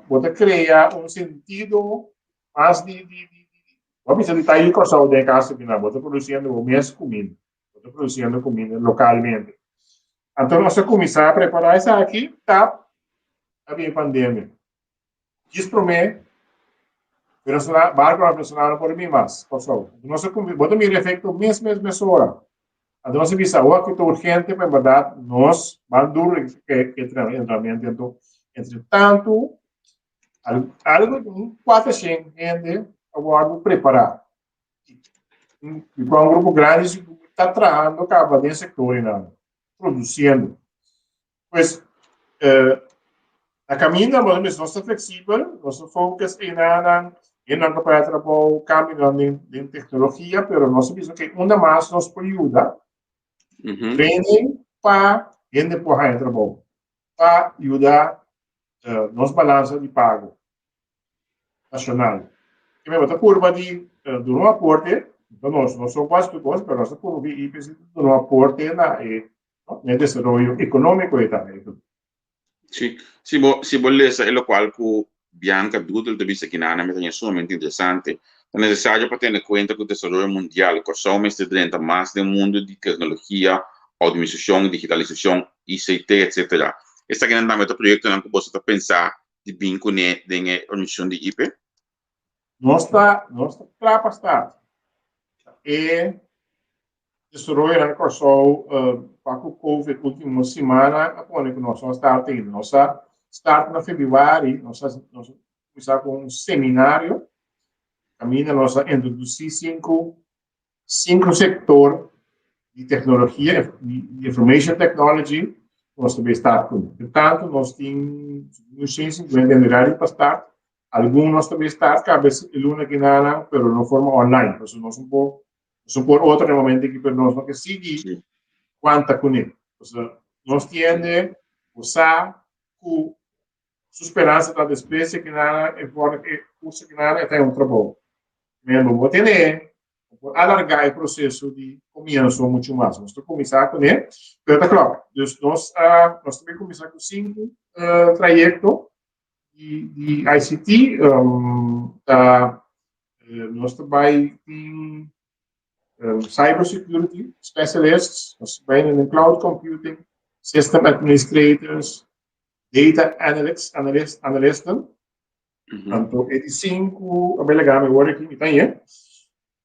vou criar sentido mais vamos dizer, está aí com a saúde em casa, vou produzindo o mês comida, vou produzindo comida localmente. Então, nós vamos começar a preparar isso aqui, tá? A minha pandemia. Diz para mim, barco funcionando por mim mais, pessoal. Nós vamos me efeito mesma hora. A nossa visão é que é urgente, mas, verdade, nós vamos duro que treinamento. Então, entretanto, algo 400 gente agora preparar. E para um grupo grande, está trabalhando, acaba dentro do sector, produzindo. Pois, a caminho, nós somos flexíveis, nosso foco é não para o cambio de tecnologia, mas nós sabemos que uma mais nos pode ajudar. Training para gente poder trabalhar, para ajudar nos balanças de pago nacional. E mesmo a curva de um aporte, então nós somos quase todos, mas nossa curva de um aporte no desenvolvimento econômico e também. Sì, si bollezza è lo qual cu Bianca tutto il visto che nana è sumamente interessante. È necessario per tenere conto che il tesoro mondiale, che sono diventa más del mondo di tecnologia, automazione, digitalizzazione, ICT, eccetera. E sta che andando a progetto non posso pensare di vincere delle organizzazioni di IP? Nostra capacità e desenvolver a corso para o Covid última semana, quando nós estamos nossa start na februário, nós começar com um seminário, caminha nós introduzir cinco setores de tecnologia, de information technology, nós também estar com. Portanto, nós temos 150 unidades para estar. Alguns também estar, cabe luna que nada, pero de forma online. Então, nós por outro momento que para nós não que seguir quanta com ele. Então, nós temos usar com sua esperança da despesa que nada é fora que curso que nada é trabalho. Mesmo vou ter alargar o processo de começo muito mais. Nós vamos começar com ele, pero tá claro. Nós também começar com 5 trajetos de ICT, nós também temos cybersecurity specialists, nós também em cloud computing, system administrators, data analysts. Então, esses 5, bem legal, agora aqui me tem,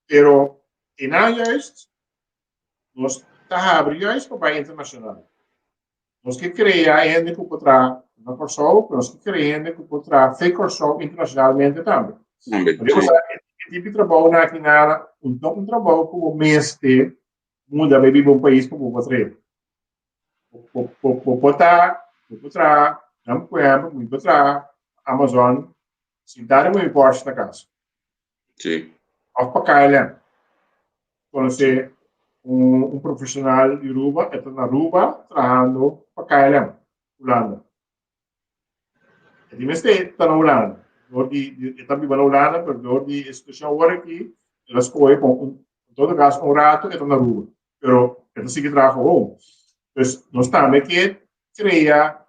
pero em juist, nós estamos para o internacional. Nós que criamos que poderá na Corsol, nós que criamos que poderá fazer Corsol internacionalmente também. Podemos esse tipo de trabalho na Quinara, um trabalho que o mês de muda para viver um país como o outro. Poderá, não podemos, muito poderá, Amazon, se dar uma importe na casa. Sim. Ou para cá, conhecer profissional de Aruba, está na Aruba, trabalhando para KLM, Holanda. E mesmo está na Holanda. Está vivendo na Holanda, mas a instituição agora aqui, ela escolhe, em todo caso, rato, está na Aruba. Mas, ela sigue trabalhando. Então, nós também que criar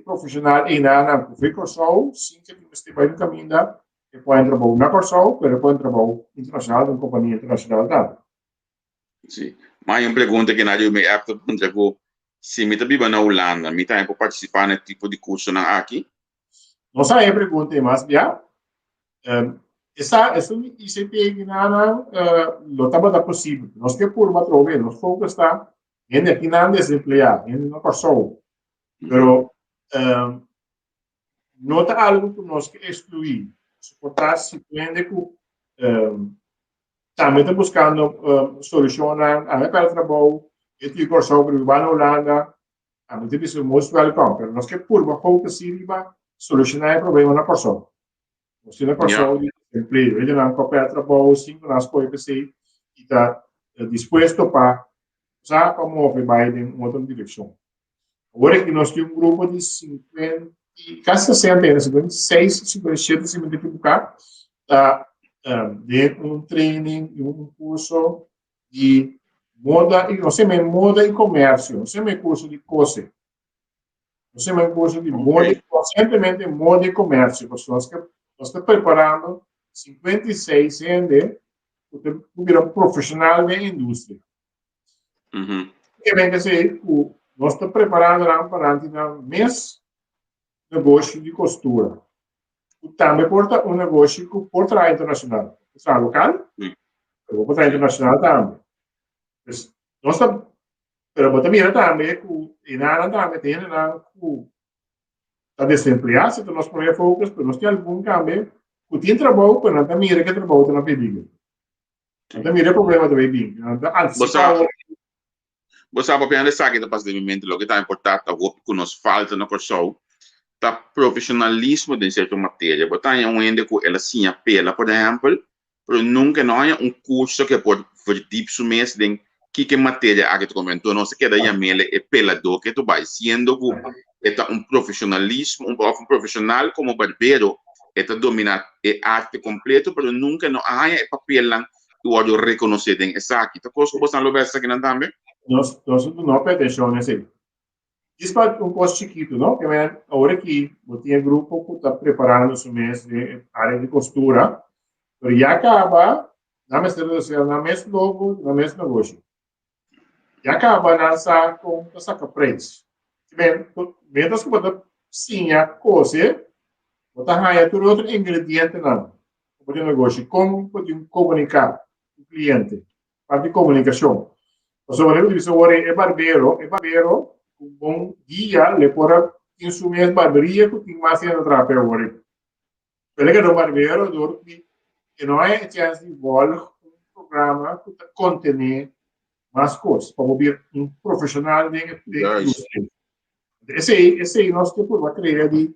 profissional em na Corsol, sim que você vai no caminho da que pode trabalhar na Corsol, mas pode trabalhar internacional, em companhia internacional também. Sim. Mas uma pergunta que nadie me apta perguntar se me vivo na Holanda, me tem para participar nesse tipo de curso aqui? Não sei a pergunta, mas já essa ICT que não lo estava possível. Nós que por uma trove, nós foco está ainda aqui não desempregado, ainda não passou. Pero nota algo que nós que excluir, suportar se prende com também está buscando solucionar a minha trabalho, eu tive por sobre o na Holanda, a mim tem sido muito welcome, pero nós que por uma foco se solucionar o problema na pessoa. Você na pessoa de emprego, ele não qualquer trabalho, cinco nas coisas que e está disposto para usar para mover em uma outra direção. Agora que nós temos um grupo de 50, quase 60, 56, 57, se me equivocar, de um training e um curso de moda, e não sei mais moda e comércio, não sei mais curso de cose, não sei mais curso de moda, simplesmente moda e comércio, porque nós estamos preparando 56 CND para virar profissional da indústria. Que vem dizer que nós estamos preparando lá para o mês negócio de costura. Também porta um negócio que porta internacional. Está local, eu porta internacional também. Nós estamos, pero também também que nada também tem na que está desempregado, então nós podemos focar, mas nós temos algum cambio que tem trabalho, mas não também que trabalho na pediga. Também é problema do bebê. Você sabe bem essa que depois de momento lo que está importante o que nos falta no curso tá profissionalismo de certa matéria. Botar um ende que ela sim apela, por exemplo, pero nunca não há curso que pode deep sumes de que matéria a que tu comentou, não se queda aí mele é pelador que tu vai sendo que é profissionalismo, um profissional como barbeiro, é dominar arte completo, pero nunca não há papel lá que pode reconhecer em essa aqui. Tá coisa que você não vê aqui também? Nós não pretendemos assim. Isso é um posto chiquito, não? Que agora que eu tinha grupo que está preparando o mês de área de costura, mas já acaba na mesma logo, na mesma negócio. Já acaba lançar com saca preço. Bem, menos que você sim a coisa, você ganha todo outro ingrediente não. O negócio, como pode comunicar com o cliente, parte de comunicação. Por exemplo, é barbeiro, um bom guia, le pode insumir a barbearia que tem mais ainda atrapalha agora. Pelo que o barbeiro, que não é chance de voltar um programa que contém mais coisas, para ouvir um profissional de indústria. Esse aí nós temos uma criação de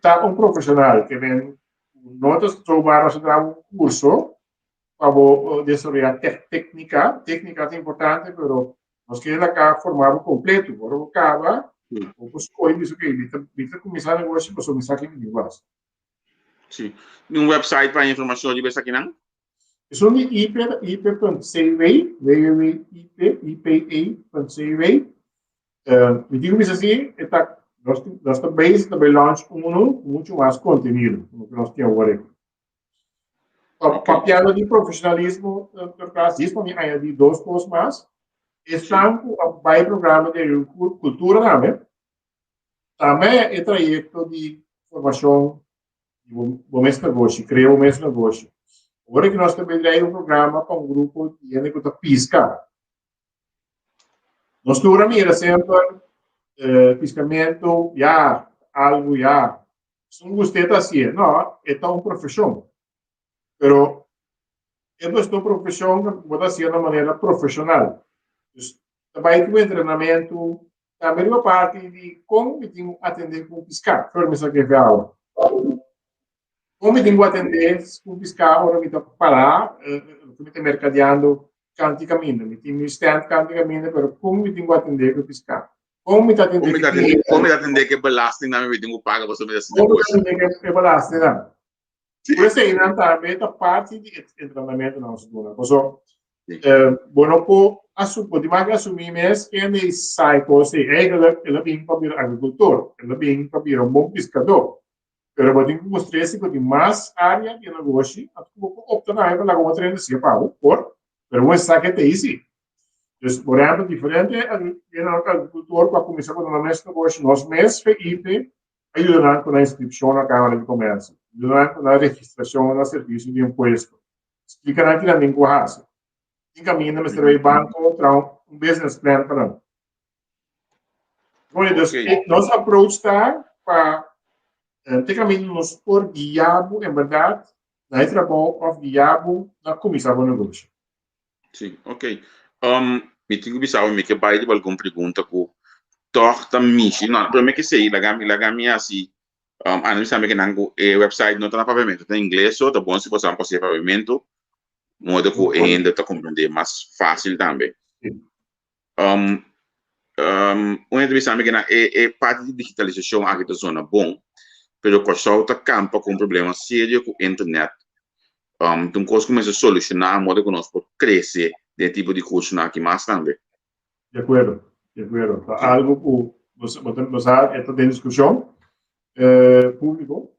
tá um profissional que vem, nós trabalhamos um curso para desenvolver técnica é importante, mas nós queremos cá formar um completo, agora acaba, os coisas que ele começar a negócio, mas começar aqui em inglês. Sim. Um website para informação de essa aqui não? Isso é ip.cv, www.ipa.cv. Me digo isso assim, nós também launch muito mais conteúdo, no que nós temos agora. Papiado de profissionalismo, isso também de dois coisas mais. Estão com o programa de cultura também é trajeto de formação do mesmo negócio, criar o mesmo negócio. Agora que nós também temos programa para um grupo de gente que está pisca. Nós temos sempre piscamento, algo, se não gostei assim, não, é uma profissão. Pero esta é uma profissão que pode ser de maneira profissional. Também tem um treinamento, também uma parte de como eu tenho que atender com piscar, foi isso que eu aula. Como eu tenho que atender com piscar, agora eu estou parar, eu estou mercadeando canticamente, eu tenho um stand canticamente, mas como eu tenho que atender com piscar? Como eu atender que belasting na minha tenho que pagar você mesmo. Como eu atender que belasting na? Por isso aí não também a parte de treinamento não se dona. Bueno, pode mais assumir mesmo que ele sai com você, ele vem para vir agricultor, ele vem para vir bom pescador. Pero eu tenho que mostrar se tem mais área de negócio, a tu opta na época como treino se pago por, pero vou saber que isso. Então, por exemplo, diferente agricultor para começar com o nosso negócio, nós mesmos FIP ajudando com a inscrição na Câmara de Comércio. na registração no serviço de imposto. Explica na que na língua em caminho na mestre banco para business plan para nós. Ok. Nosso approach está para ter caminho nos por guiado, em verdade, na trabalho of guiado na comissão do negócio. Sim, ok. Me tenho que saber que vai de alguma pergunta que torta mishi. Não, para mim que sei, lagami assim. A não sabe que nango website não está na pavimento, está em inglês, ou tá bom se você não pode pavimento, modo que ainda está compreender mais fácil também. Uma entrevista que é parte de digitalização aqui da zona bom, pero por solta campo com problema sério com a internet. Então, coisa começa a solucionar, modo que nós podemos crescer de tipo de curso aqui mais também. De acordo, de acordo. Sim. Algo que nós está em discussão público,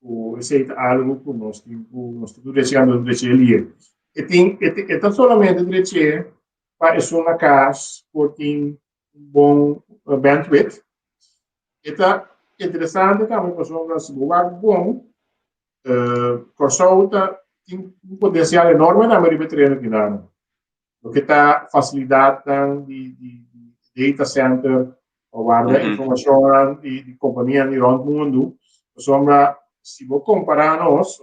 ou esse é algo que nós estamos deixando de ali. E não somente de para isso na casa, porque tem bom bandwidth. Está interessante também, para nós lugar bom, Corsolta tem um potencial enorme na América Latina. Porque está facilidade de data center, ou guarda informação de companhia de todo mundo. Sombra, se vou comparar nós,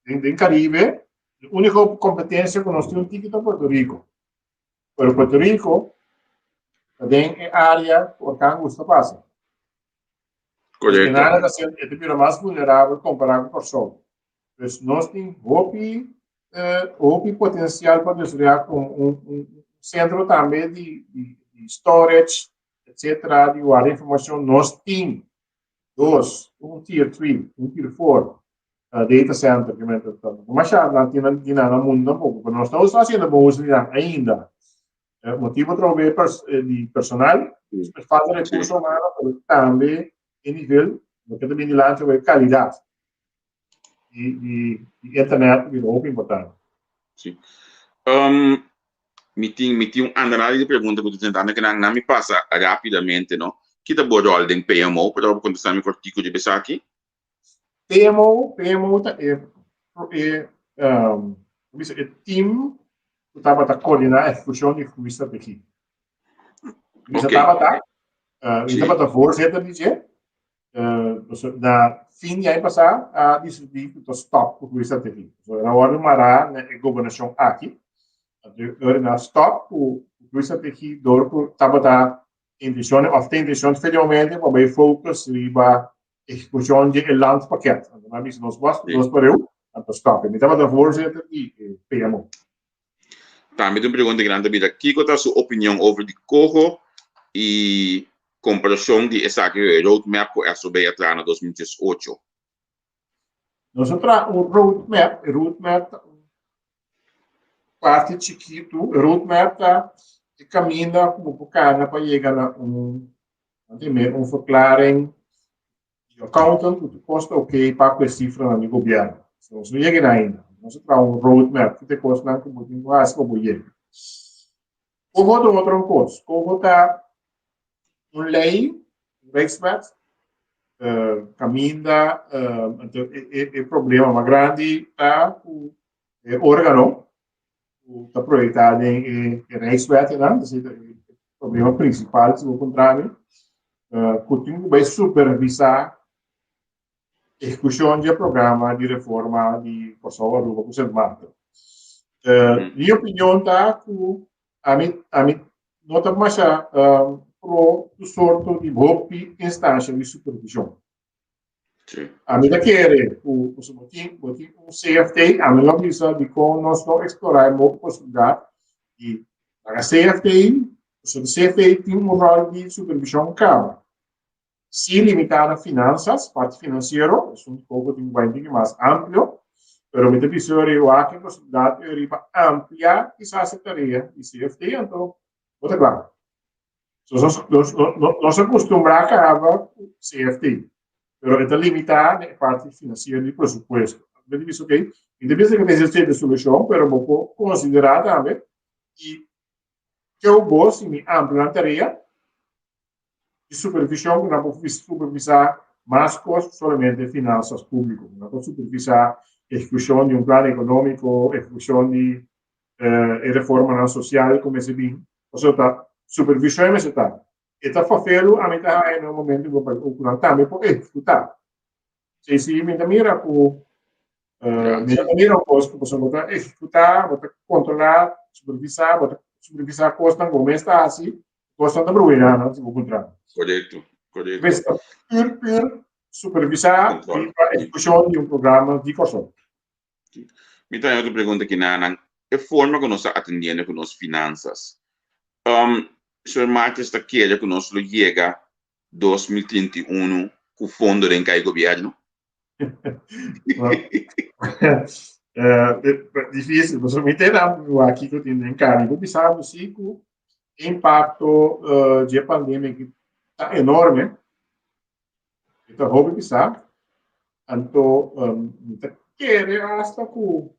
em Caribe, a única competência que nós temos aqui é Porto Rico. Pero Porto Rico tem área por que Augusta passa. Correto. Nada é mais vulnerável comparado com o Sol. Então, nós temos potencial para desenvolver um centro também de storage, etc., de guardar informação. Nós temos Tier 3, Tier 4 data center, mas já não tem nada no mundo tampoco, mas nós estamos fazendo bom uso ainda. Motivo de personal, falta de recursos humanos, mas também em nível, do que também de lá, de qualidade. E internet é muito importante. Sim. Me tinha análise de pergunta que eu estou tentando que não me passa rapidamente, não? Que tá boa rol de PMO, para eu contestar meu artigo de pensar aqui? PMO é time que estava a coordenar a execução de revista aqui. Você estava a voorzitter dizer, na fim de ano passado, a decidir que stop com revista aqui. Agora mará na governação aqui. Na stop com revista aqui, door estava a intenção, of tem intenção finalmente para focus e para execução de landpakket. Mas nós paramos, então stop. Então estava a voorzitter e PMO. Também tem uma pergunta grande, Bida. Qual é a sua opinião sobre de Coho e comparação de essa roadmap com a SOB atrás em 2018? Nós temos um roadmap parte chiquito, roadmap que caminha como bocana para chegar a verklaring de accountant, que custa ok para com a cifra no governo. Então, não chega ainda. Nós temos um roadmap que te custa um pouquinho mais para chegar. Como outro coisa, como está uma lei, Reichswet, caminha, o problema mais grande está o órgão está projetado em Reichswet, o problema principal, se o contrário, que vai supervisar a execução do programa de reforma de Kosovo do Governo Marco. Minha opinião está que a mim nota mais pro sorto de boa instância de supervisão. A mim quer o CFT, a mim não precisa de como nós vamos explorar uma possibilidade e a CFT, o CFT tem um rol de supervisão clara. Se limitar a finanças, parte financeira, é um pouco de mais amplo, mas me precisa eu acho que a possibilidade é ampliar essa tarefa de CFT, então, outra claro. Nós acostumamos a acabar CFT, mas é limitar a parte financeira do presupuesto. Me diz ok, independente que necessite de solução, mas vou considerar também que eu vou, se me ampliar a tarefa de supervisão, que não vou supervisar más cosas solamente finanças públicas. Não supervisar a execução de plano econômico, execução de reforma social, como se bem. Ou seja, supervisão é está. E está fazendo a metade no momento que o também pode executar. Se me mira com mira o posto, você pode executar, pode controlar, supervisar costas como está assim, costas da bruina, não se pode controlar. Correto. Mas pur supervisar a execução de programa de costas. Então, outra pergunta aqui, Nana. A forma que nós estamos atendendo com as finanças. Sr. Martins está querendo que nós chega 2031 com o fundo de encaixo governo? Difícil, você me entende aqui que eu tenho em cara. Eu pensava sim que o impacto da pandemia que está enorme. Então, vou pensar. Então, querer hasta que o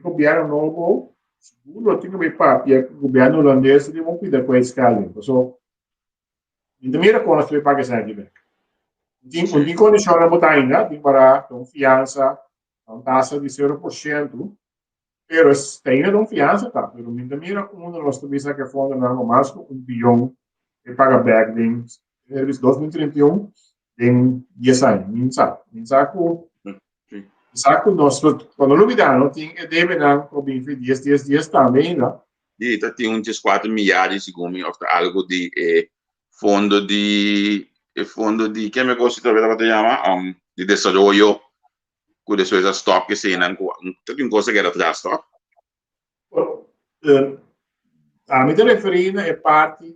governo novo, seguro, tem que ver para o governo holandês de vão cuidar com a escala. Então, em primeira coisa, você paga essa aqui. Tem condição de botar ainda, tem para confiança, uma taxa de 0%, mas tem confiança, tá? Mas em primeira, de nós temos que fundo não mais com 1 bilhão que paga back em 2031, em 10 anos. Saco nós, quando não me dá, não tem deve dar com 20 dias também, né? E tem uns 4 milhares, segundo algo de fundo de que me gosta de ver chama de desenvolvimento com as coisas stop que se não tem coisa que era atrás stop. A me referir é parte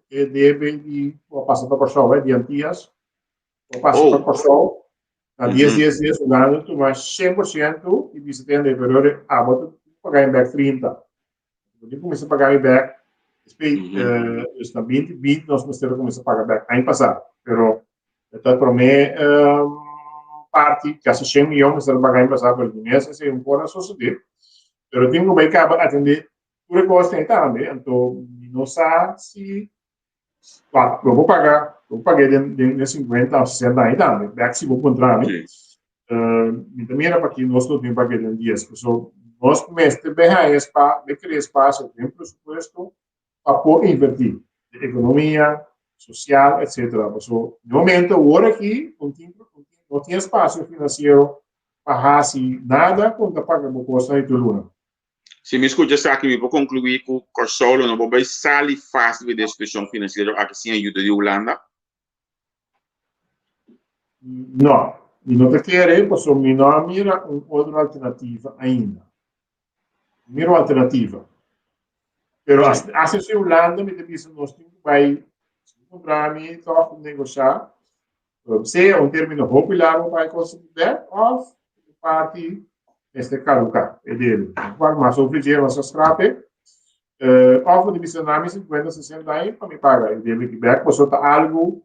deve de passar para o show, de antias, passar para o show. A 10 dias, o ano, tu mais 100% e você tem de valor a botar pagar em back 30. Quando começa a pagar em back, está 20, nós começamos a pagar back ano passado. Pero, então, para mim, parte, quase 100 milhões, está pagando em passado por mês, esse é pouco suceder. Pero, tenho que atender tudo que também. Então, não sabe se eu vou pagar de 50 a 60 aí também, back se vou encontrar, né? Também era para que nós não temos pagar de dias, nós começamos a criar espaço, tem presupuesto para poder invertir em economia, social, etc. No momento, agora aqui, não tem espaço financeiro para fazer nada quando paga uma coisa de tudo. Se me escuta aqui, vou concluir que o Corsolo não vai sair fácil da instituição financeira aqui sem ajuda de Holanda? Não. E não te quero, porque não mira outra alternativa ainda. Mira uma alternativa. Mas, a Holanda me diz que nós temos que comprar, então, negociar. Se é termo popular, vai conseguir, ou parte este caducar, é dele. Mas oferecer nossa scrape, ou de missionário 50, 60 aí, para me pagar. Ele deve back, mas algo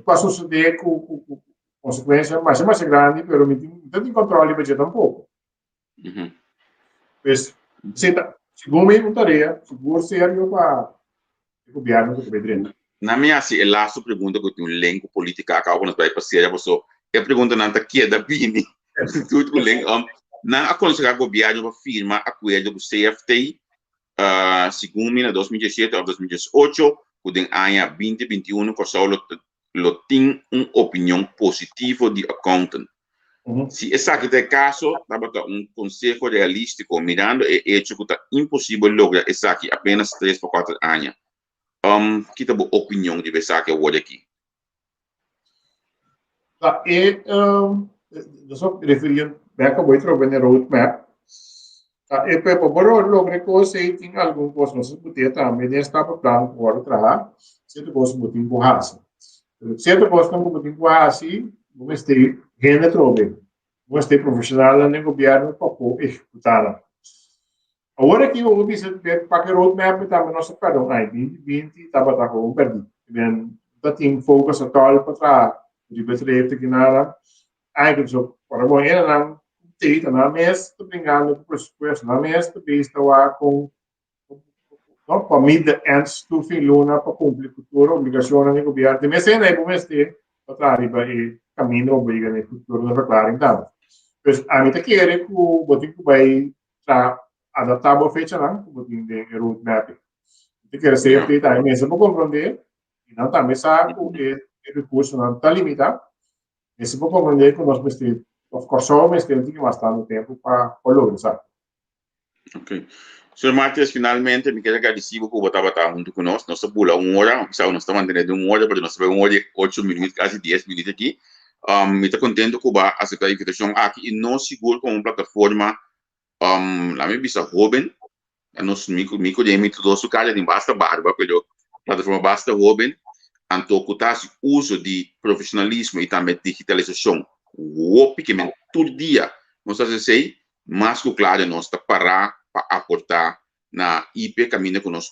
para suceder com consequência mais grande, mas não tem controle de budget tampouco. Mas, segundo me tarefa, seguro sério para o governo que vai na minha last pergunta que eu tenho um link política acaba nós vai passear você a pergunta não está aqui da Bini tudo o link na aconselhar o governo para firmar acordo com o CFT segundo me na 2017 ou 2018 quando ano 2021 que só tem uma opinião positiva de accountant. Se esse aqui é o caso, dá para um conselho realístico mirando é hecho que está impossível lograr esse aqui apenas 3 para 4 anos. Que tipo de opinião de você que eu aqui? Eu só referia back ao outro bem roadmap. E para poder lograr coisa e tem algum coisa nós poder também estava plano para trabalhar, certo coisa muito importante. Certo coisa não muito importante, vamos ter gente trobe, vamos ter profissional no governo para poder executar. Agora que eu disse para que o roadmap também nós perdão, 2020 estava com perdido. Então tem focus total para de bedrijf que nada, eigenlijk zo para bom era não tem na mesa brincando com presupuesto na mesa vista lá com não para mim antes do fim luna para cumprir futuro obrigação do governo de mesa ainda é bom este para arriba e caminho obriga no futuro da verklaring dan. Dus aan het keren ku botin ku bai tra adaptável fecha não, ku botin de route mapping. Te quer safety tá imensa para compreender e não tá mesa ku e recurso não tá limitado. Esse para compreender que nós precisamos of course só mas tem que bastante tempo para lograr. Ok. Sr. Martins, finalmente, me quero agradecer por estar junto conosco. Nós estamos a 1 hora, nós estamos mantendo 1 hora, mas nós estamos 1 hora e 8 minutos, quase 10 minutos aqui. Me está contente com a aceitar a invitação aqui e não seguro com uma plataforma, lá me bisa jovem, nós me conhecemos todos os caras, nem basta barba, pero plataforma basta jovem, então que uso de profissionalismo e também digitalização, o que todo dia nós fazemos mas que claro nós está parar para aportar na IP caminho com nós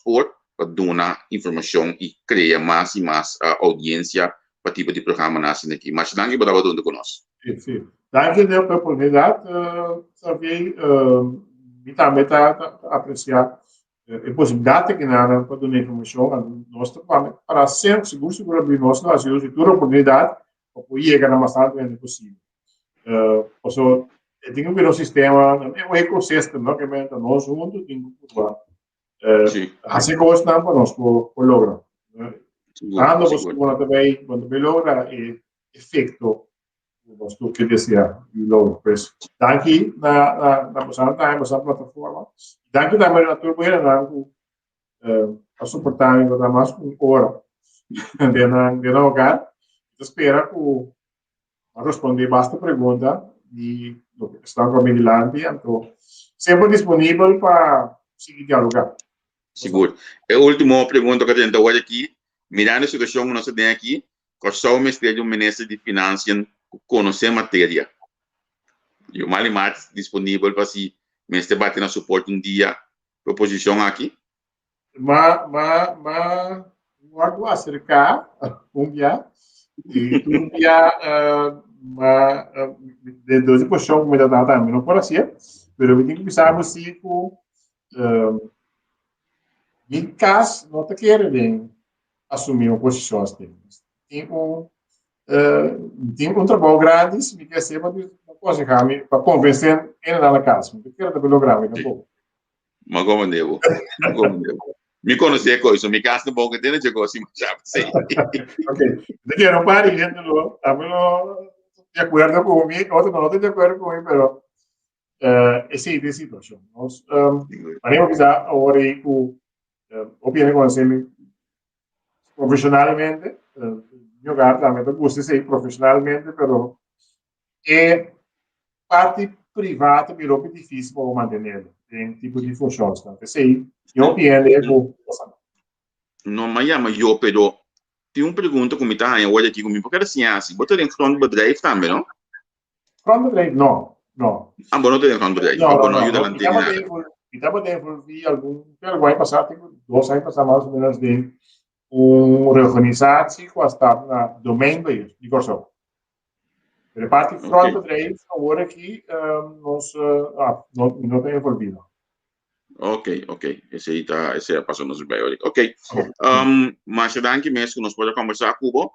para dar informação e criar mais e mais audiência para o tipo de programa nascendo aqui. Mas danke por estar junto conosco. Sim, sim. Danke pela oportunidade. Sabe, me também está apreciar a possibilidade que nada para dar informação nós para ser seguro abrir nosso Brasil e toda oportunidade para poder chegar na mais rápido possível. Also, tem que ver o sistema, é um ecossistema que vem nós juntos, tem que assim gosto não para nós por lograr. Quando você também quando logra efeito você que deseja e logo pues daqui na nossa plataforma daqui também na tua beira a suportar ainda mais com hora de não lugar espera que responder basta pergunta e está com vigilante então sempre disponível para seguir dialogar. Seguro. A última pergunta que eu tenho hoje aqui, mirando a situação que nós temos aqui, qual só o Ministério do Ministério de Finanças conhecer matéria. E o Malimar disponível para se Ministério bater na suporte dia, proposição aqui? Mas acercar dia e dia de 12 posição como da data não por assim, mas eu tenho que pensar assim com em caso não te querem assumir uma posição assim. Tem um trabalho grande, me quer ser para convencer ele na casa. Me quer também lograr, me não. Mas como devo? Me conhecer coisa, me casa no bom que tem, chegou assim, já sei. Ok. Te quero para ir no, estamos de acordo comigo, outro não de acordo comigo, pero essa é a situação. Nós, vamos a agora o obviamente conhecer profissionalmente, jogar também me gusta ser profissionalmente, pero é parte privada virou muito difícil para manter tem tipo de funções, então sei eu entendo não mas eu pero tem uma pergunta que me está aí hoje aqui comigo porque assim botar em front do drive também não front drive não bom não tem front drive não ajuda lá tem nada estava desenvolvi algum ano passado tipo 2 anos passados mais ou menos de reorganizatie que está na domein bij de Corso. De parte front drive agora aqui nós não tem envolvido. Ok. Esse passou nos bem. Ok. Mas danke mesmo que nós podemos conversar com o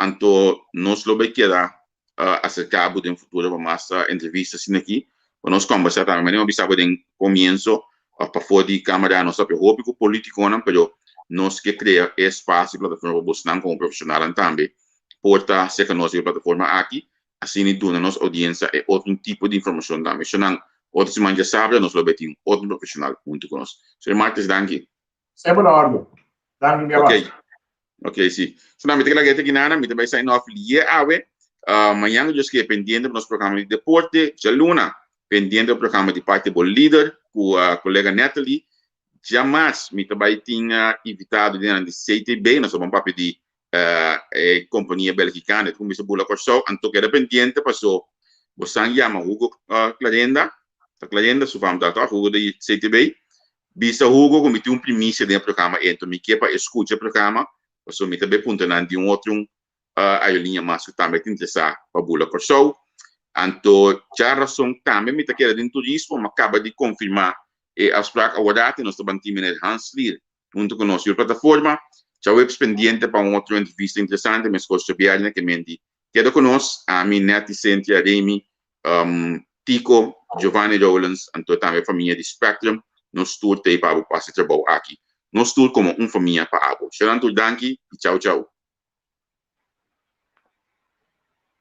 então nós lo vai quedar acerca do futuro para mais entrevistas aqui. Nós conversar também, não bisa em começo para fora de câmera, nós sabemos que o político não, mas nós que criar espaço e plataforma para buscar como profissional também. Porta se que nós plataforma aqui, assim e duna nossa audiência é outro tipo de informação também. Se não, outros man já sabem, nós lo betim outro profissional junto conosco. Sr. Martins, danke. Sempre na ordem. Danke minha Ok, sim. Se não me tem que lagar aqui nada, me também sai off lie ave. Amanhã eu estou pendente do nosso programa de deporte, já luna, pendente do programa de parte do líder, com a colega Natalie. Jamais me também tinha invitado dentro de CTB, nós vamos para pedir companhia belgicana, como isso bula corso, então que era pendente, passou, você chama Hugo Clarenda, su vamos dar Hugo de CTB, bisa Hugo, como tem primícia dentro do programa, então me quer para escutar o programa, passou me também apontando de outro, a linha mais que também te interessar para bula corso, então, já razão também me quer de turismo, mas acaba de confirmar a spraak awardati nós também temos Hans Lier junto conosco a plataforma Tchau, pendiente para outra entrevista interessante, mas gosto de ver que mente. Queda conosco a mim, Neti, Cynthia, Remy, Tico, Giovanni Rowlands, e toda a família de Spectrum, nos tour para o passe trabalho aqui. Nos tour como família para abo. Xerantu, danke e tchau, tchau.